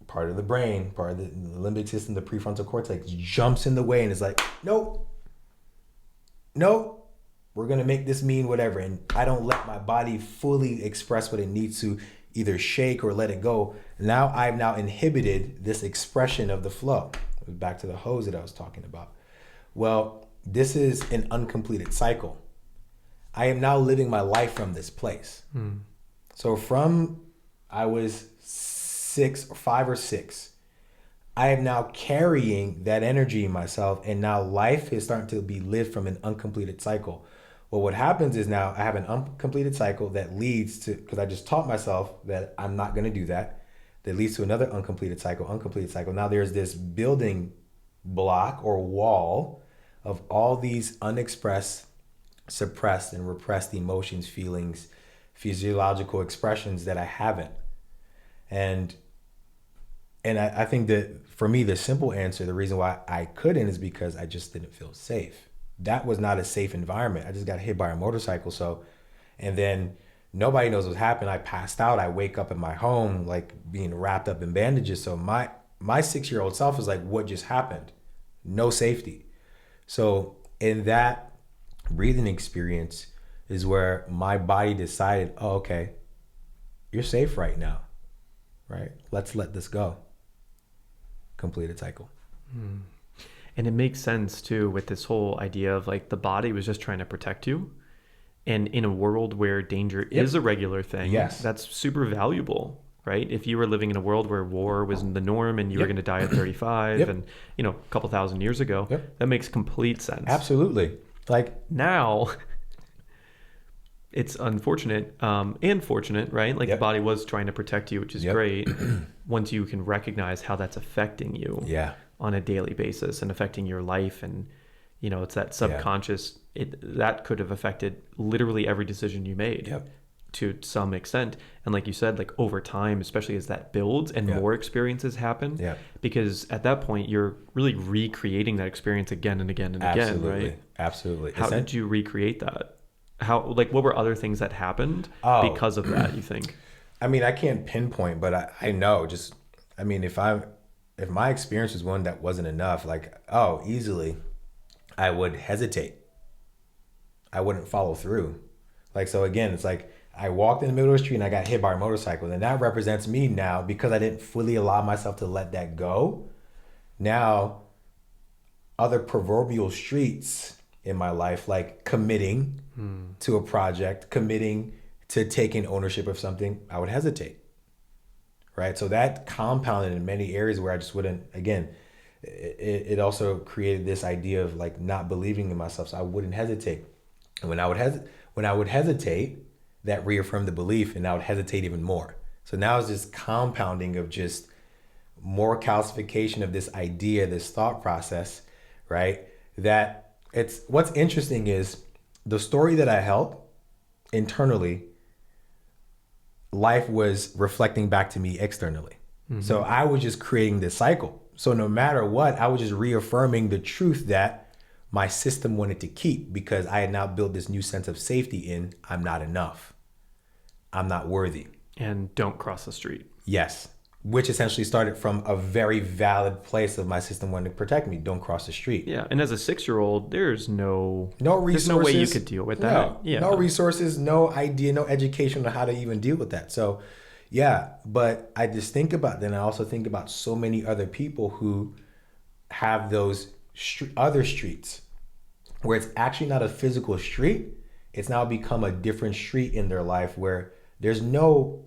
part of the brain, part of the limbic system, the prefrontal cortex jumps in the way and is like, nope, we're going to make this mean whatever. And I don't let my body fully express what it needs to either shake or let it go. Now I've now inhibited this expression of the flow. Back to the hose that I was talking about. Well, this is an uncompleted cycle. I am now living my life from this place. So from I was 5 or 6, I am now carrying that energy in myself, and now life is starting to be lived from an uncompleted cycle. Well, what happens is now I have an uncompleted cycle that leads to, because I just taught myself that I'm not going to do that leads to another uncompleted cycle. Now there's this building block or wall of all these unexpressed, suppressed, and repressed emotions, feelings, physiological expressions that I haven't. And I think that for me, the simple answer, the reason why I couldn't is because I just didn't feel safe. That was not a safe environment. I just got hit by a motorcycle. So, and then nobody knows what happened. I passed out. I wake up in my home, like being wrapped up in bandages. So my 6-year-old self is like, what just happened? No safety. So in that breathing experience is where my body decided, oh, okay, you're safe right now, right? Let's let this go. Completed cycle. And it makes sense too with this whole idea of like the body was just trying to protect you. And in a world where danger is a regular thing, that's super valuable, right? If you were living in a world where war was the norm and you were going to die at 35 and, a couple thousand years ago, that makes complete sense. Absolutely. Like now, it's unfortunate and fortunate, right? Like the body was trying to protect you, which is great. Once you can recognize how that's affecting you on a daily basis and affecting your life, and it's that subconscious that could have affected literally every decision you made to some extent. And like you said, like over time, especially as that builds and more experiences happen, because at that point you're really recreating that experience again and again and again, right? Absolutely. How did you recreate that? What were other things that happened because of that, you think? I mean, I can't pinpoint, but I know if my experience was one that wasn't enough, easily, I would hesitate. I wouldn't follow through. So again, it's like I walked in the middle of the street and I got hit by a motorcycle. And that represents me now because I didn't fully allow myself to let that go. Now, other proverbial streets in my life, like committing to a project, committing to taking ownership of something, I would hesitate. Right? So that compounded in many areas where I just wouldn't, again, it also created this idea of like not believing in myself. So I wouldn't hesitate. And when I would hesitate, that reaffirmed the belief, and I would hesitate even more. So now it's just compounding of just more calcification of this idea, this thought process, right? That it's what's interesting is the story that I held internally, life was reflecting back to me externally. So I was just creating this cycle. So no matter what, I was just reaffirming the truth that my system wanted to keep, because I had now built this new sense of safety in I'm not enough. I'm not worthy. And don't cross the street. Yes. Which essentially started from a very valid place of my system wanting to protect me. Don't cross the street. Yeah. And as a 6-year-old, there's no resources. There's no way you could deal with that. No resources, no idea, no education on how to even deal with that. So yeah, but I just think about that. And I also think about so many other people who have those other streets where it's actually not a physical street. It's now become a different street in their life where there's no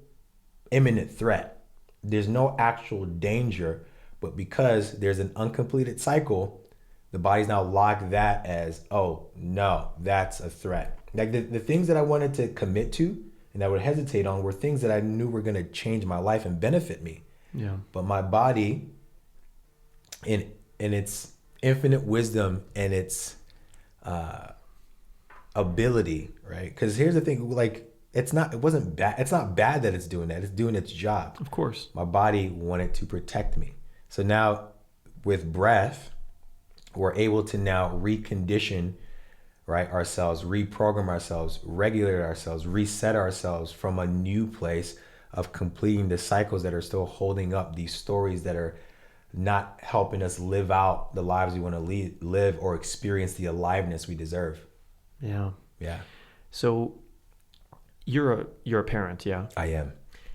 imminent threat. There's no actual danger, but because there's an uncompleted cycle, the body's now locked that as, oh no, that's a threat. Like the things that I wanted to commit to and I would hesitate on were things that I knew were going to change my life and benefit me. Yeah. But my body, in its infinite wisdom and its ability, right? Because here's the thing, like it's not bad that it's doing that. It's doing its job. Of course. My body wanted to protect me. So now with breath, we're able to now recondition, right, ourselves, reprogram ourselves, regulate ourselves, reset ourselves from a new place of completing the cycles that are still holding up these stories that are not helping us live out the lives we want to live or experience the aliveness we deserve. Yeah. Yeah. So you're a parent, yeah? I am.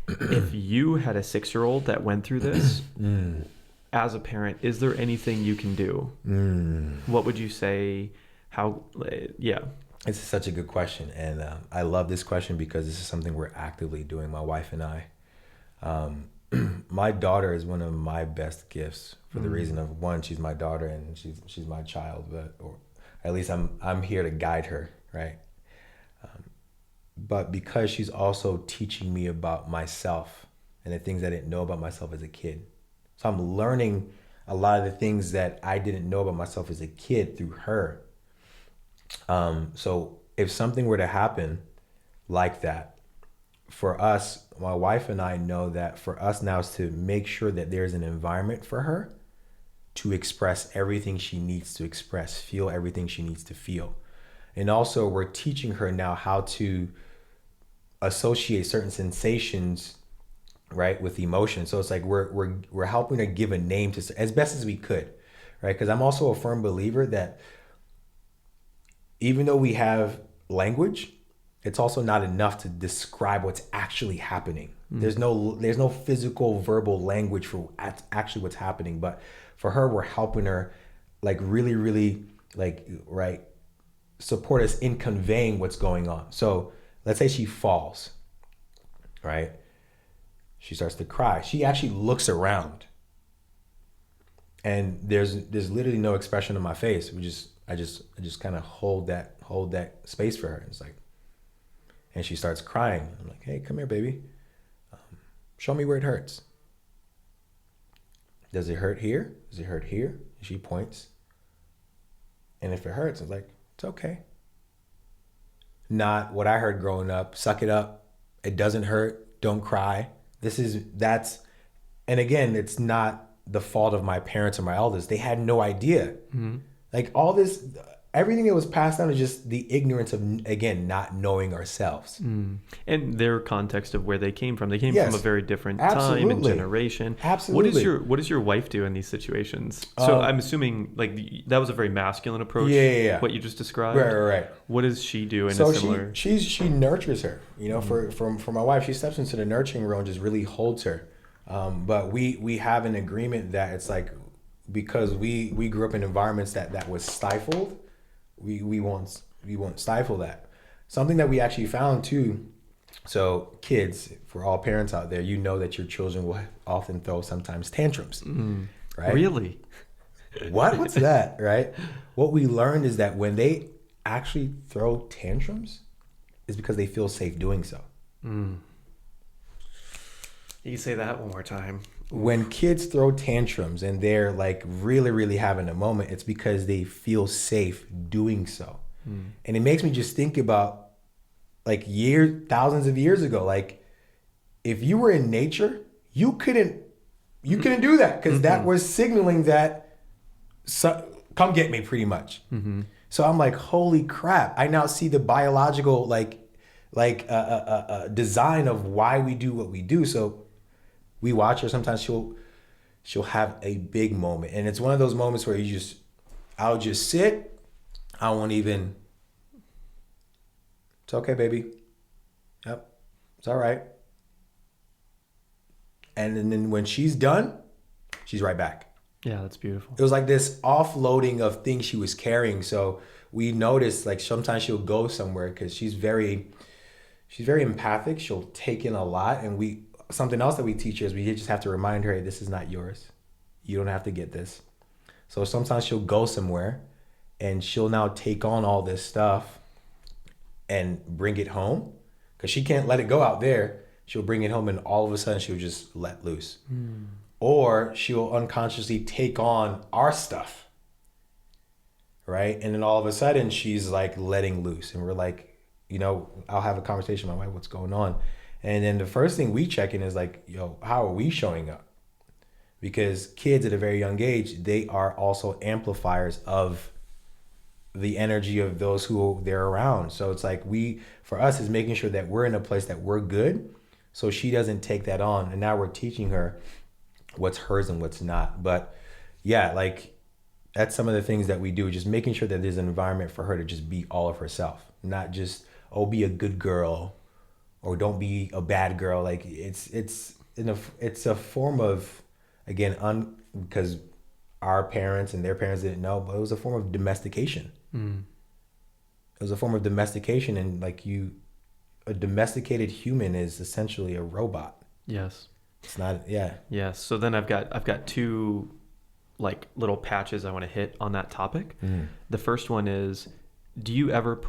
If you had a 6-year-old that went through this, as a parent, is there anything you can do? What would you say? How? Yeah. It's such a good question. And I love this question because this is something we're actively doing, my wife and I. My daughter is one of my best gifts for the reason of, one, she's my daughter and she's my child, or at least I'm here to guide her, right? But because she's also teaching me about myself and the things I didn't know about myself as a kid. So I'm learning a lot of the things that I didn't know about myself as a kid through her. So if something were to happen like that, for us, my wife and I know that for us now is to make sure that there's an environment for her to express everything she needs to express, feel everything she needs to feel. And also we're teaching her now how to associate certain sensations, right, with emotion. So it's like we're helping her give a name to as best as we could, right? Because I'm also a firm believer that even though we have language, it's also not enough to describe what's actually happening. There's no physical verbal language for actually what's happening. But for her, we're helping her like really, really like, right, support us in conveying what's going on. So let's say she falls, right? She starts to cry. She actually looks around. And there's literally no expression on my face. I just kind of hold that space for her. It's like, and she starts crying. I'm like, hey, come here, baby. Show me where it hurts. Does it hurt here? Does it hurt here? And she points. And if it hurts, it's like, it's okay. Not what I heard growing up. Suck it up. It doesn't hurt. Don't cry. And again, it's not the fault of my parents or my elders. They had no idea. Like all this, everything that was passed down is just the ignorance of, again, not knowing ourselves. And their context of where they came from. They came Yes, from a very different absolutely. time and generation. Absolutely. What does your wife do in these situations? So I'm assuming like that was a very masculine approach. Yeah. What you just described. Right. What does she do in a similar? She nurtures her. You know, for my wife, she steps into the nurturing role and just really holds her. But we have an agreement that it's like, because we grew up in environments that was stifled, we won't stifle that. Something that we actually found too. So kids, for all parents out there, you know that your children will often throw sometimes tantrums, right? Really? What's that, right? What we learned is that when they actually throw tantrums, is because they feel safe doing so. You can say that one more time. When kids throw tantrums and they're like really, really having a moment, it's because they feel safe doing so. And it makes me just think about like thousands of years ago, like if you were in nature, you couldn't do that because that was signaling that come get me pretty much. So I'm like, holy crap. I now see the biological design of why we do what we do. So we watch her. Sometimes she'll have a big moment, and it's one of those moments where I'll just sit. I won't even. It's okay, baby. Yep, it's all right. And then when she's done, she's right back. Yeah, that's beautiful. It was like this offloading of things she was carrying. So we noticed like sometimes she'll go somewhere because she's very empathic. She'll take in a lot. And something else that we teach her is we just have to remind her, hey, this is not yours. You don't have to get this. So sometimes she'll go somewhere and she'll now take on all this stuff and bring it home because she can't let it go out there. She'll bring it home and all of a sudden she'll just let loose. Or she'll unconsciously take on our stuff, right? And then all of a sudden she's like letting loose. And we're like, I'll have a conversation with my wife, what's going on? And then the first thing we check in is like, how are we showing up? Because kids at a very young age, they are also amplifiers of the energy of those who they're around. So it's like for us is making sure that we're in a place that we're good so she doesn't take that on. And now we're teaching her what's hers and what's not. But yeah, like that's some of the things that we do, just making sure that there's an environment for her to just be all of herself, not just, be a good girl or don't be a bad girl. Like it's a form of, again, because our parents and their parents didn't know, but it was a form of domestication. It was a form of domestication, and like a domesticated human is essentially a robot. Yes. It's not, yeah. Yes. So then I've got two like little patches I want to hit on that topic. The first one is, do you ever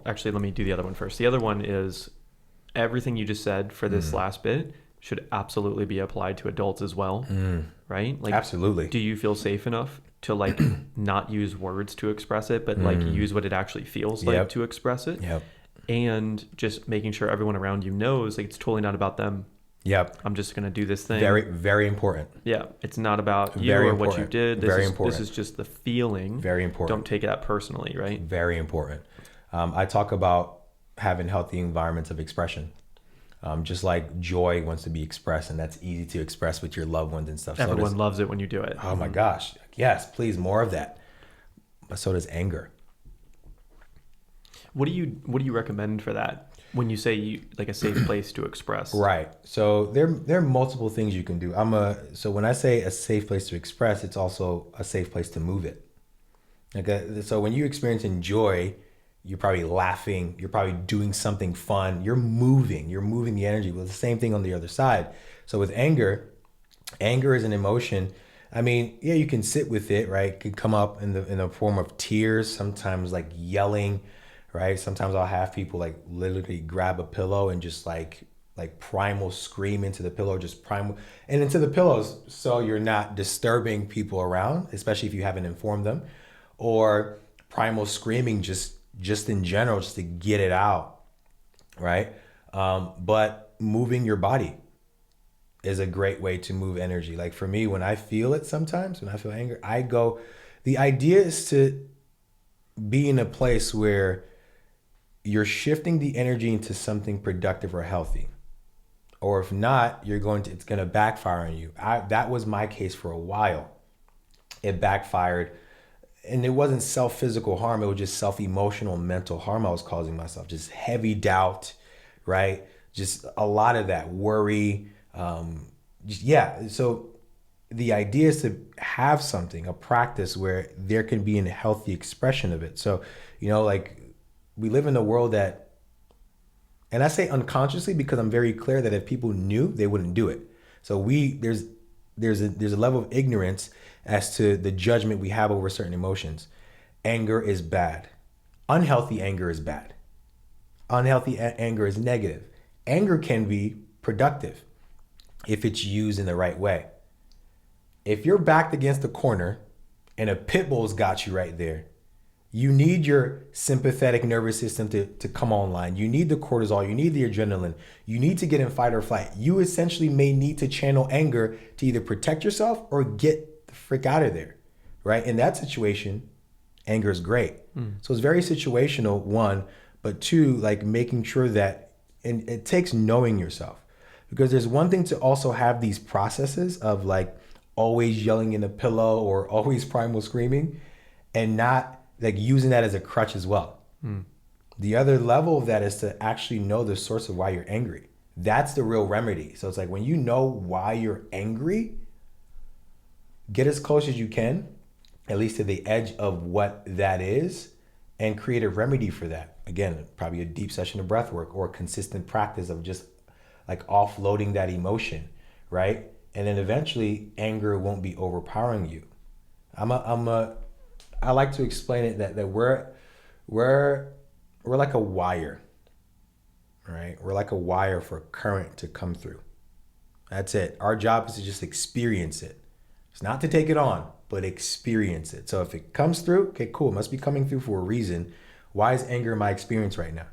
actually, let me do the other one first. The other one is everything you just said for this last bit should absolutely be applied to adults as well, right? Like, absolutely. Do you feel safe enough to like not use words to express it, but like use what it actually feels like to express it? Yep. And just making sure everyone around you knows like it's totally not about them. Yep. I'm just going to do this thing. Very, very important. Yeah. It's not about you very or important. what you did. This is just the feeling. Very important. Don't take it that personally, right? Very important. I talk about having healthy environments of expression. Just like joy wants to be expressed, and that's easy to express with your loved ones and stuff. Everyone loves it when you do it. Oh my gosh. Yes, please, more of that. But so does anger. What do you recommend for that? When you say like a safe place to express. Right. So there are multiple things you can do. So when I say a safe place to express, it's also a safe place to move it. So when you experiencing joy, you're probably laughing, you're probably doing something fun, you're moving the energy. Well, the same thing on the other side. So with anger is an emotion. I mean, yeah, you can sit with it, right? It could come up in the form of tears, sometimes like yelling, right? Sometimes I'll have people like literally grab a pillow and just like primal scream into the pillow, just primal and into the pillows. So you're not disturbing people around, especially if you haven't informed them, or primal screaming just in general, just to get it out, right? But moving your body is a great way to move energy. Like for me, when I feel it sometimes, when I feel anger, the idea is to be in a place where you're shifting the energy into something productive or healthy. Or if not, it's going to backfire on you. That was my case for a while. It backfired. And it wasn't self-physical harm. It was just self-emotional, mental harm I was causing myself. Just heavy doubt, right? Just a lot of that worry. So the idea is to have a practice where there can be a healthy expression of it. So, like we live in a world that, and I say unconsciously because I'm very clear that if people knew, they wouldn't do it. So there's a level of ignorance as to the judgment we have over certain emotions. Anger is bad. Unhealthy anger is bad. Unhealthy anger is negative. Anger can be productive if it's used in the right way. If you're backed against a corner and a pit bull's got you right there, you need your sympathetic nervous system to come online. You need the cortisol. You need the adrenaline. You need to get in fight or flight. You essentially may need to channel anger to either protect yourself or get the frick out of there, right? In that situation, anger is great. So it's very situational, one, but two, like making sure that, and it takes knowing yourself, because there's one thing to also have these processes of like always yelling in a pillow or always primal screaming and not like using that as a crutch as well. The other level of that is to actually know the source of why you're angry. That's the real remedy. So it's like when you know why you're angry, get as close as you can, at least to the edge of what that is, and create a remedy for that. Again, probably a deep session of breath work or a consistent practice of just like offloading that emotion, right? And then eventually anger won't be overpowering you. I like to explain it that we're like a wire, right? We're like a wire for current to come through. That's it. Our job is to just experience it. It's not to take it on, but experience it. So if it comes through, okay, cool. It must be coming through for a reason. Why is anger my experience right now?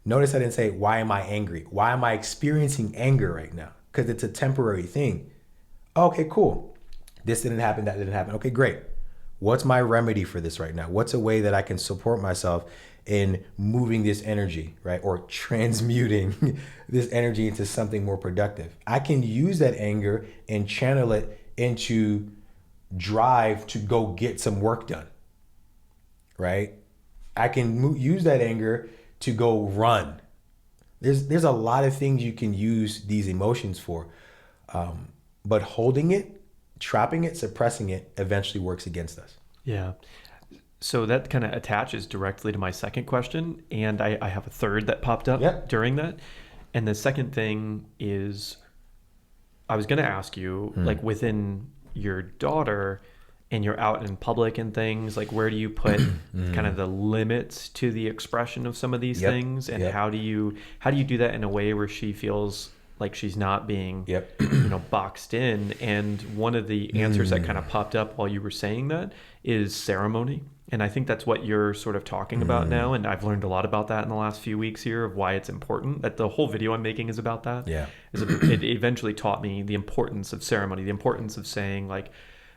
Notice I didn't say, why am I angry? Why am I experiencing anger right now? Because it's a temporary thing. Okay, cool. This didn't happen, that didn't happen. Okay, great. What's my remedy for this right now? What's a way that I can support myself in moving this energy, right? Or transmuting this energy into something more productive. I can use that anger and channel it into drive to go get some work done, right? I can use that anger to go run. There's a lot of things you can use these emotions for, but holding it, trapping it, suppressing it eventually works against us. Yeah. So that kind of attaches directly to my second question, and I have a third that popped up during that. And the second thing is, I was going to ask you, like within your daughter, and you're out in public and things, like where do you put kind of the limits to the expression of some of these things, and how do you do that in a way where she feels like she's not being boxed in? And one of the answers that kind of popped up while you were saying that is ceremony. And I think that's what you're sort of talking about now. And I've learned a lot about that in the last few weeks here, of why it's important. That the whole video I'm making is about that. Yeah. It eventually taught me the importance of ceremony, the importance of saying like,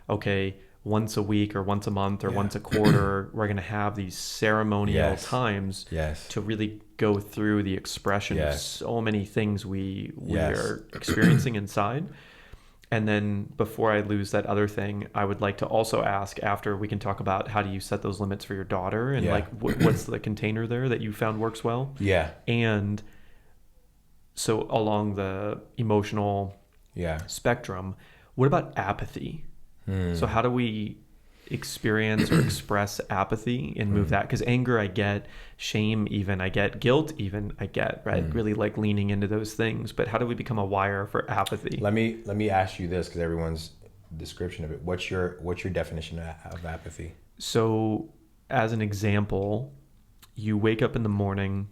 okay, once a week or once a month or once a quarter, we're going to have these ceremonial times to really go through the expression of so many things we are experiencing inside. And then before I lose that other thing, I would like to also ask, after we can talk about how do you set those limits for your daughter, and like what's the container there that you found works well? Yeah. And so along the emotional spectrum, what about apathy? So how do we experience or express apathy and move that? Because anger I get, shame even I get, guilt even I get, right? Really like leaning into those things. But how do we become a wire for apathy? Let me ask you this, because everyone's description of it. What's your definition of apathy? So as an example, you wake up in the morning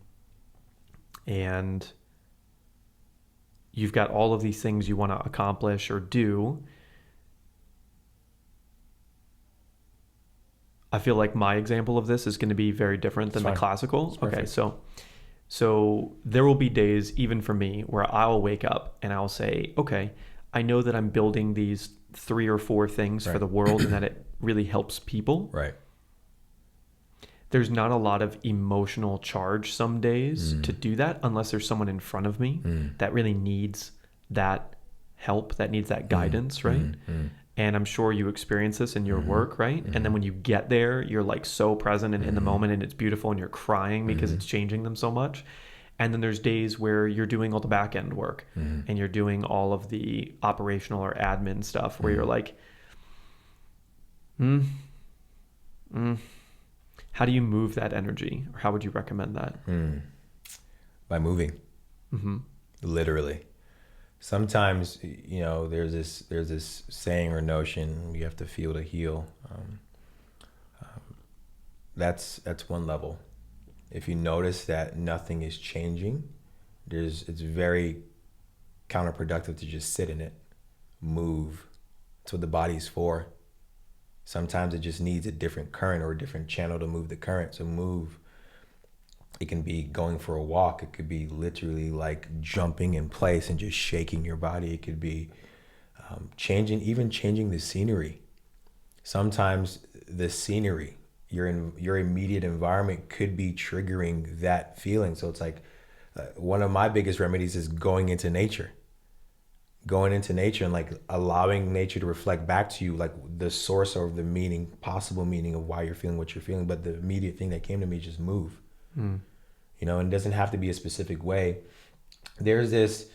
and you've got all of these things you want to accomplish or do. I feel like my example of this is going to be very different than the classical. Okay, so there will be days, even for me, where I'll wake up and I'll say, okay, I know that I'm building these 3 or 4 things for the world and that it really helps people. Right. There's not a lot of emotional charge some days to do that, unless there's someone in front of me that really needs that help, that needs that guidance, right? And I'm sure you experience this in your work, right? And then when you get there, you're like so present and in the moment, and it's beautiful, and you're crying because it's changing them so much. And then there's days where you're doing all the back end work and you're doing all of the operational or admin stuff where you're like, how do you move that energy? Or how would you recommend that? By moving. Literally. Sometimes, there's this saying or notion, you have to feel to heal. That's one level. If you notice that nothing is changing, it's very counterproductive to just sit in it. Move. That's what the body's for. Sometimes it just needs a different current or a different channel to move the current. So move. It can be going for a walk. It could be literally like jumping in place and just shaking your body. It could be changing the scenery. Sometimes the scenery, your immediate environment could be triggering that feeling. So it's like one of my biggest remedies is going into nature and like allowing nature to reflect back to you, like the source or the possible meaning of why you're feeling what you're feeling. But the immediate thing that came to me is just move. And it doesn't have to be a specific way. There's this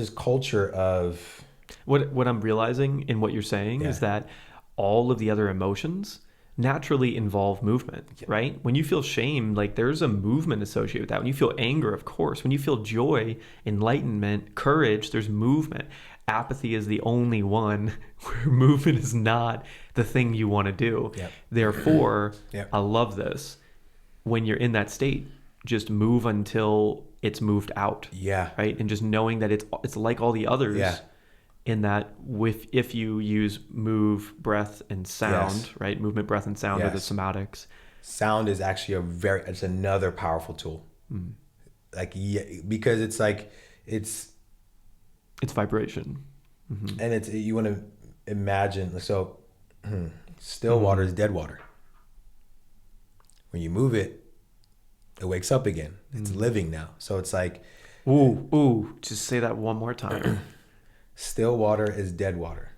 culture of What I'm realizing in what you're saying is that all of the other emotions naturally involve movement, right? When you feel shame, like there's a movement associated with that. When you feel anger, of course. When you feel joy, enlightenment, courage, there's movement. Apathy is the only one where movement is not the thing you want to do. Therefore, I love this. When you're in that state, just move until it's moved out. Right? And just knowing that it's like all the others. In that, if you use move, breath, and sound, right? Movement, breath, and sound are the somatics. Sound is actually it's another powerful tool. Like, because it's like, it's vibration. And you want to imagine, so still water is dead water. When you move it, it wakes up again. It's living now. So it's like, just say that one more time. Still water is dead water.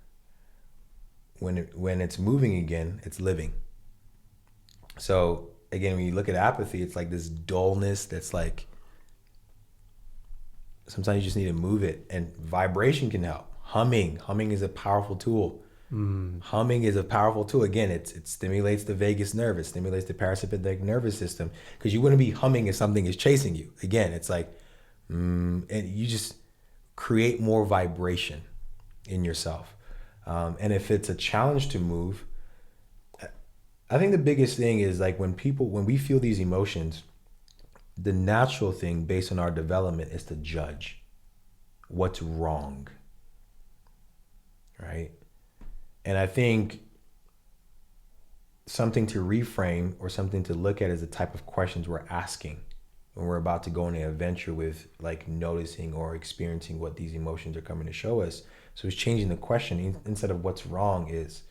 When it's moving again, it's living. So again, when you look at apathy, it's like this dullness that's like, sometimes you just need to move it, and vibration can help. Humming is a powerful tool. Humming is a powerful tool. Again, it stimulates the vagus nerve. It stimulates the parasympathetic nervous system, because you wouldn't be humming if something is chasing you. Again, it's like, and you just create more vibration in yourself. And if it's a challenge to move, I think the biggest thing is like when we feel these emotions, the natural thing based on our development is to judge what's wrong, right? And I think something to reframe or something to look at is the type of questions we're asking when we're about to go on an adventure with like noticing or experiencing what these emotions are coming to show us. So it's changing the question. Instead of what's wrong, is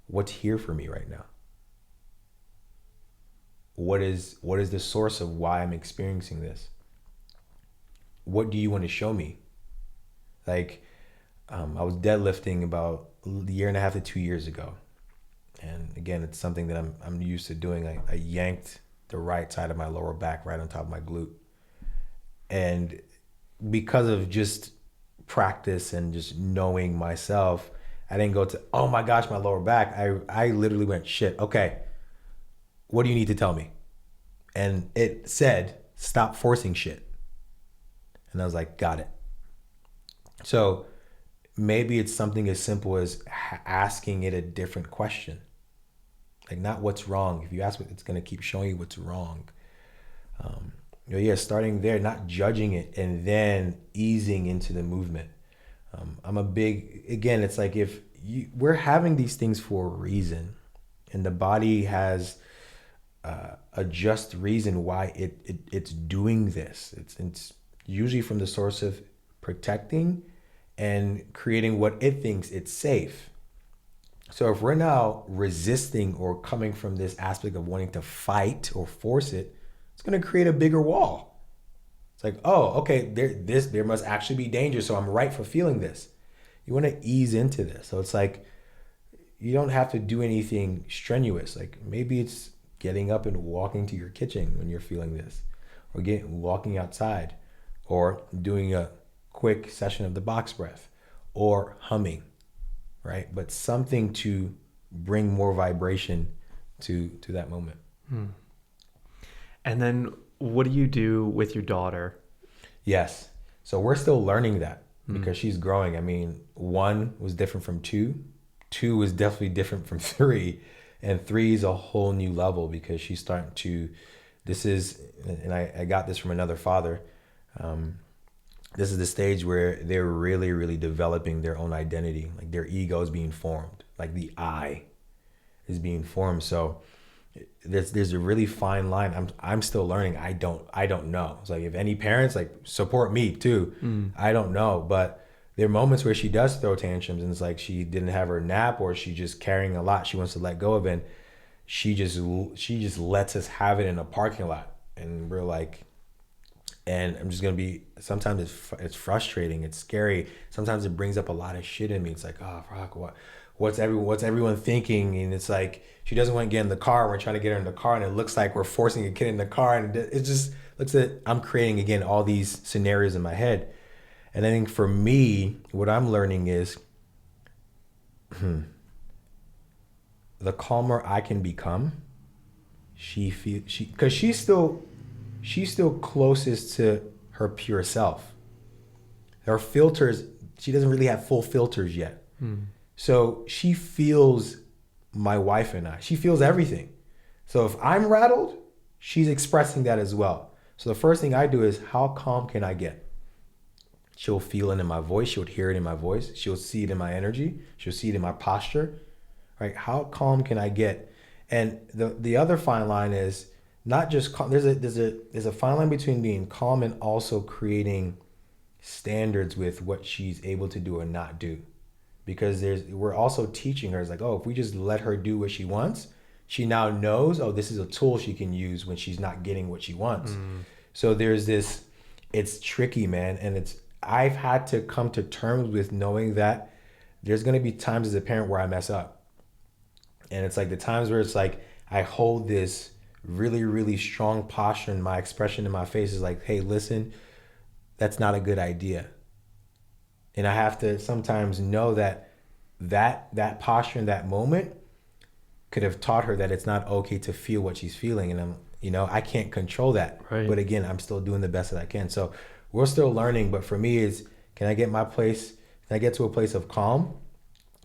what's here for me right now? What is the source of why I'm experiencing this? What do you want to show me? Like, I was deadlifting about a year and a half to 2 years ago. And again, it's something that I'm used to doing. I yanked the right side of my lower back right on top of my glute. And because of just practice and just knowing myself, I didn't go to, oh my gosh, my lower back. I literally went, shit, okay, what do you need to tell me? And it said, stop forcing shit. And I was like, got it. So maybe it's something as simple as asking it a different question. Like, not what's wrong. If you ask what, it's going to keep showing you what's wrong. Starting there, not judging it, and then easing into the movement. It's like we're having these things for a reason, and the body has a just reason why it's doing this. It's usually from the source of protecting and creating what it thinks it's safe. So if we're now resisting or coming from this aspect of wanting to fight or force it, it's going to create a bigger wall. It's like, oh, okay, there must actually be danger, so I'm right for feeling this. You want to ease into this. So it's like, you don't have to do anything strenuous. Like, maybe it's getting up and walking to your kitchen when you're feeling this, or walking outside, or doing a quick session of the box breath, or humming, right? But something to bring more vibration to that moment. And then what do you do with your daughter? Yes. So we're still learning that because she's growing. I mean, 1 was different from 2. 2 was definitely different from 3. And 3 is a whole new level because she's starting to, I got this from another father. This is the stage where they're really, really developing their own identity. Like, their ego is being formed. Like, the I is being formed. So there's a really fine line. I'm still learning. I don't know. It's like, if any parents, like, support me too. I don't know, but there are moments where she does throw tantrums, and it's like she didn't have her nap, or she just carrying a lot she wants to let go of, and she just lets us have it in a parking lot, and we're like, and I'm just gonna be. Sometimes it's frustrating. It's scary. Sometimes it brings up a lot of shit in me. It's like, oh fuck, what's everyone thinking? And it's like, she doesn't want to get in the car. We're trying to get her in the car, and it looks like we're forcing a kid in the car, and it just looks at, I'm creating again all these scenarios in my head. And I think for me, what I'm learning is the calmer I can become, because she's still closest to her pure self. Her filters, she doesn't really have full filters yet. So she feels my wife and I. She feels everything. So if I'm rattled, she's expressing that as well. So the first thing I do is, how calm can I get? She'll feel it in my voice. She'll hear it in my voice. She'll see it in my energy. She'll see it in my posture. Right? How calm can I get? And the other fine line is not just calm. There's a fine line between being calm and also creating standards with what she's able to do or not do. Because we're also teaching her, it's like, oh, if we just let her do what she wants, she now knows, oh, this is a tool she can use when she's not getting what she wants. So there's this, it's tricky, man. And I've had to come to terms with knowing that there's going to be times as a parent where I mess up. And it's like the times where it's like, I hold this really, really strong posture, and my expression in my face is like, hey, listen, that's not a good idea. And I have to sometimes know that posture in that moment could have taught her that it's not okay to feel what she's feeling. And I can't control that. Right. But again, I'm still doing the best that I can. So we're still learning. But for me, can I get to a place of calm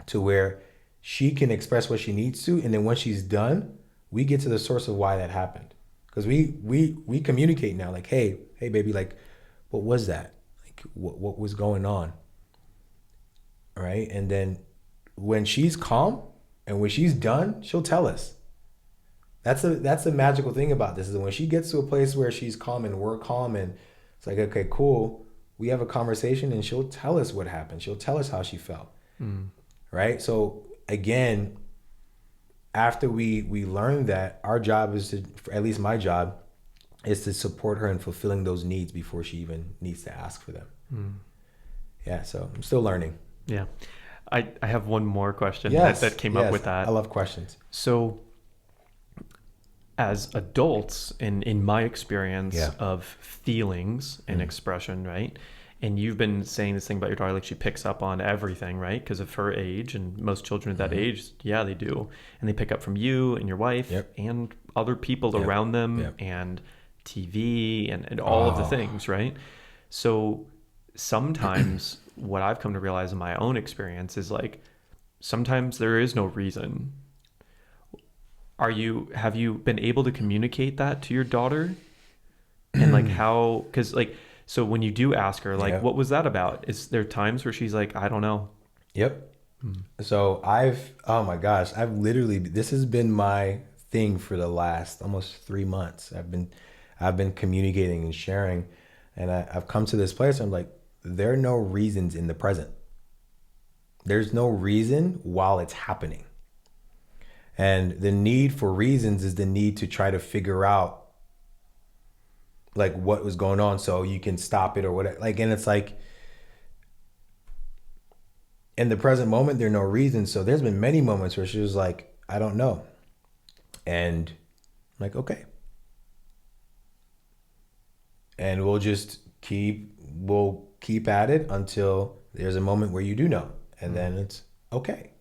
to where she can express what she needs to? And then when she's done, we get to the source of why that happened. Because we communicate now, like, hey, baby, like, what was that? Like, what was going on? Right? And then when she's calm and when she's done, she'll tell us. That's the magical thing about this, is that when she gets to a place where she's calm and we're calm, and it's like, okay, cool, we have a conversation, and she'll tell us what happened. She'll tell us how she felt. Right? So again, after we learn that, our job is to, at least my job, is to support her in fulfilling those needs before she even needs to ask for them. Yeah, so I'm still learning. Yeah. I have one more question that came up with that. I love questions. So as adults, in my experience of feelings and expression, right? And you've been saying this thing about your daughter, like she picks up on everything, right? Because of her age, and most children at that age, they do. And they pick up from you and your wife and other people around them and TV and all of the things, right? So sometimes what I've come to realize in my own experience is, like, sometimes there is no reason. Have you been able to communicate that to your daughter? And like how, because like, so when you do ask her, like, what was that about? Is there times where she's like, I don't know? Yep. So oh my gosh, this has been my thing for the last almost 3 months. I've been communicating and sharing, and I've come to this place where I'm like, there are no reasons in the present. There's no reason while it's happening. And the need for reasons is the need to try to figure out, like, what was going on so you can stop it or whatever. Like, and it's like, in the present moment, there are no reasons. So there's been many moments where she was like, I don't know. And I'm like, okay. And we'll keep at it until there's a moment where you do know. And then it's okay.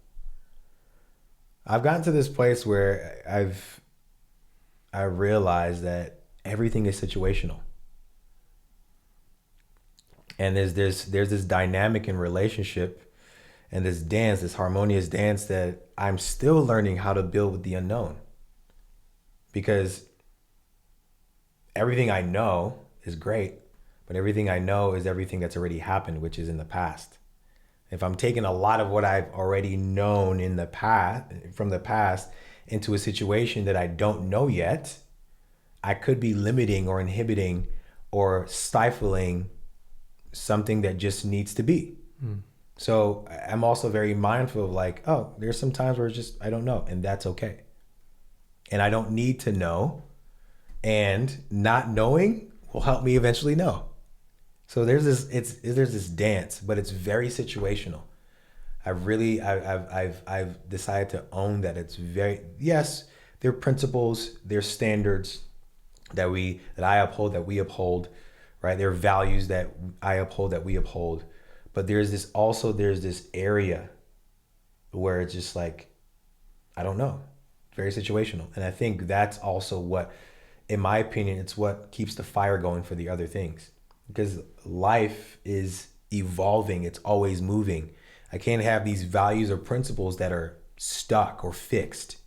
I've gotten to this place where I realized that everything is situational. And there's this dynamic in relationship, and this harmonious dance that I'm still learning how to build with the unknown. Because everything I know is great, but everything I know is everything that's already happened, which is in the past. If I'm taking a lot of what I've already known from the past into a situation that I don't know yet, I could be limiting or inhibiting or stifling something that just needs to be. So I'm also very mindful of, like, oh, there's some times where it's just, I don't know, and that's okay. And I don't need to know, and not knowing will help me eventually know. So there's this dance, but it's very situational. I've decided to own that. It's yes, there are principles, there are standards that I uphold, that we uphold, right? There are values that I uphold, that we uphold. But there's this area where it's just like, I don't know, very situational. And I think that's also what, in my opinion, it's what keeps the fire going for the other things. Because life is evolving, it's always moving. I can't have these values or principles that are stuck or fixed.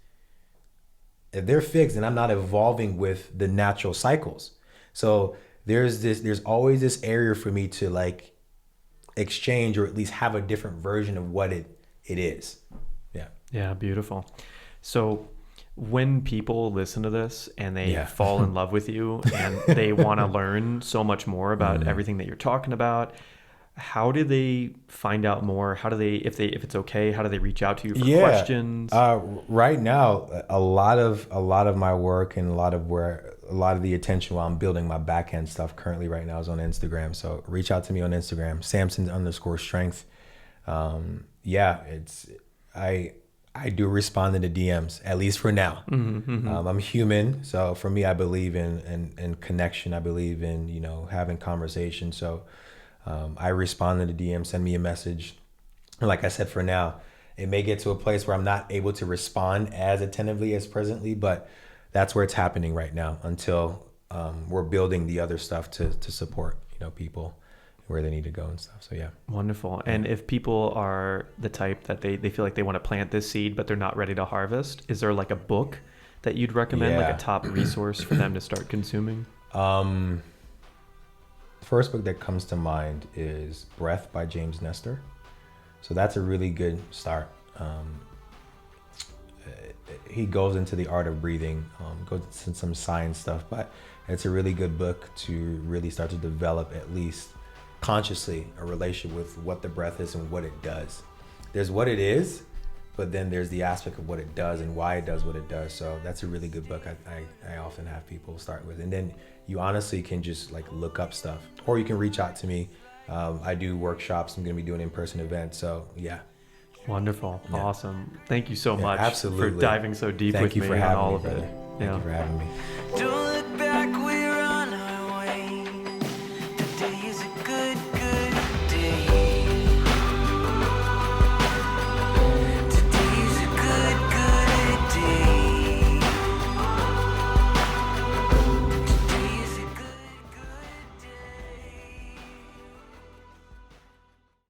If they're fixed, then I'm not evolving with the natural cycles. So there's always this area for me to like exchange, or at least have a different version of what it is. Yeah. Yeah, beautiful. So when people listen to this and they fall in love with you and they want to learn so much more about everything that you're talking about, how do they find out more? How do they, if it's okay, how do they reach out to you for questions? Right now, a lot of my work and a lot of the attention while I'm building my back end stuff currently right now is on Instagram. So reach out to me on Instagram, Samsons_strength. I do respond to the DMs, at least for now. I'm human. So for me, I believe in connection. I believe in, having conversation. So I respond to the DM, send me a message. And like I said, for now, it may get to a place where I'm not able to respond as attentively as presently, but that's where it's happening right now until we're building the other stuff to support, people where they need to go and stuff. So yeah. Wonderful. And if people are the type that they feel like they want to plant this seed, but they're not ready to harvest, is there like a book that you'd recommend, like a top resource for them to start consuming? First book that comes to mind is Breath by James Nestor. So that's a really good start. He goes into the art of breathing, goes into some science stuff, but it's a really good book to really start to develop, at least consciously, a relationship with what the breath is and what it does. There's what it is, but then there's the aspect of what it does and why it does what it does. So that's a really good book I often have people start with. And then you honestly can just like look up stuff, or you can reach out to me. I do workshops. I'm going to be doing in-person events. So yeah. Wonderful. Yeah. Awesome. Thank you so much absolutely. for diving so deep with me on all of it. Thank you for having me.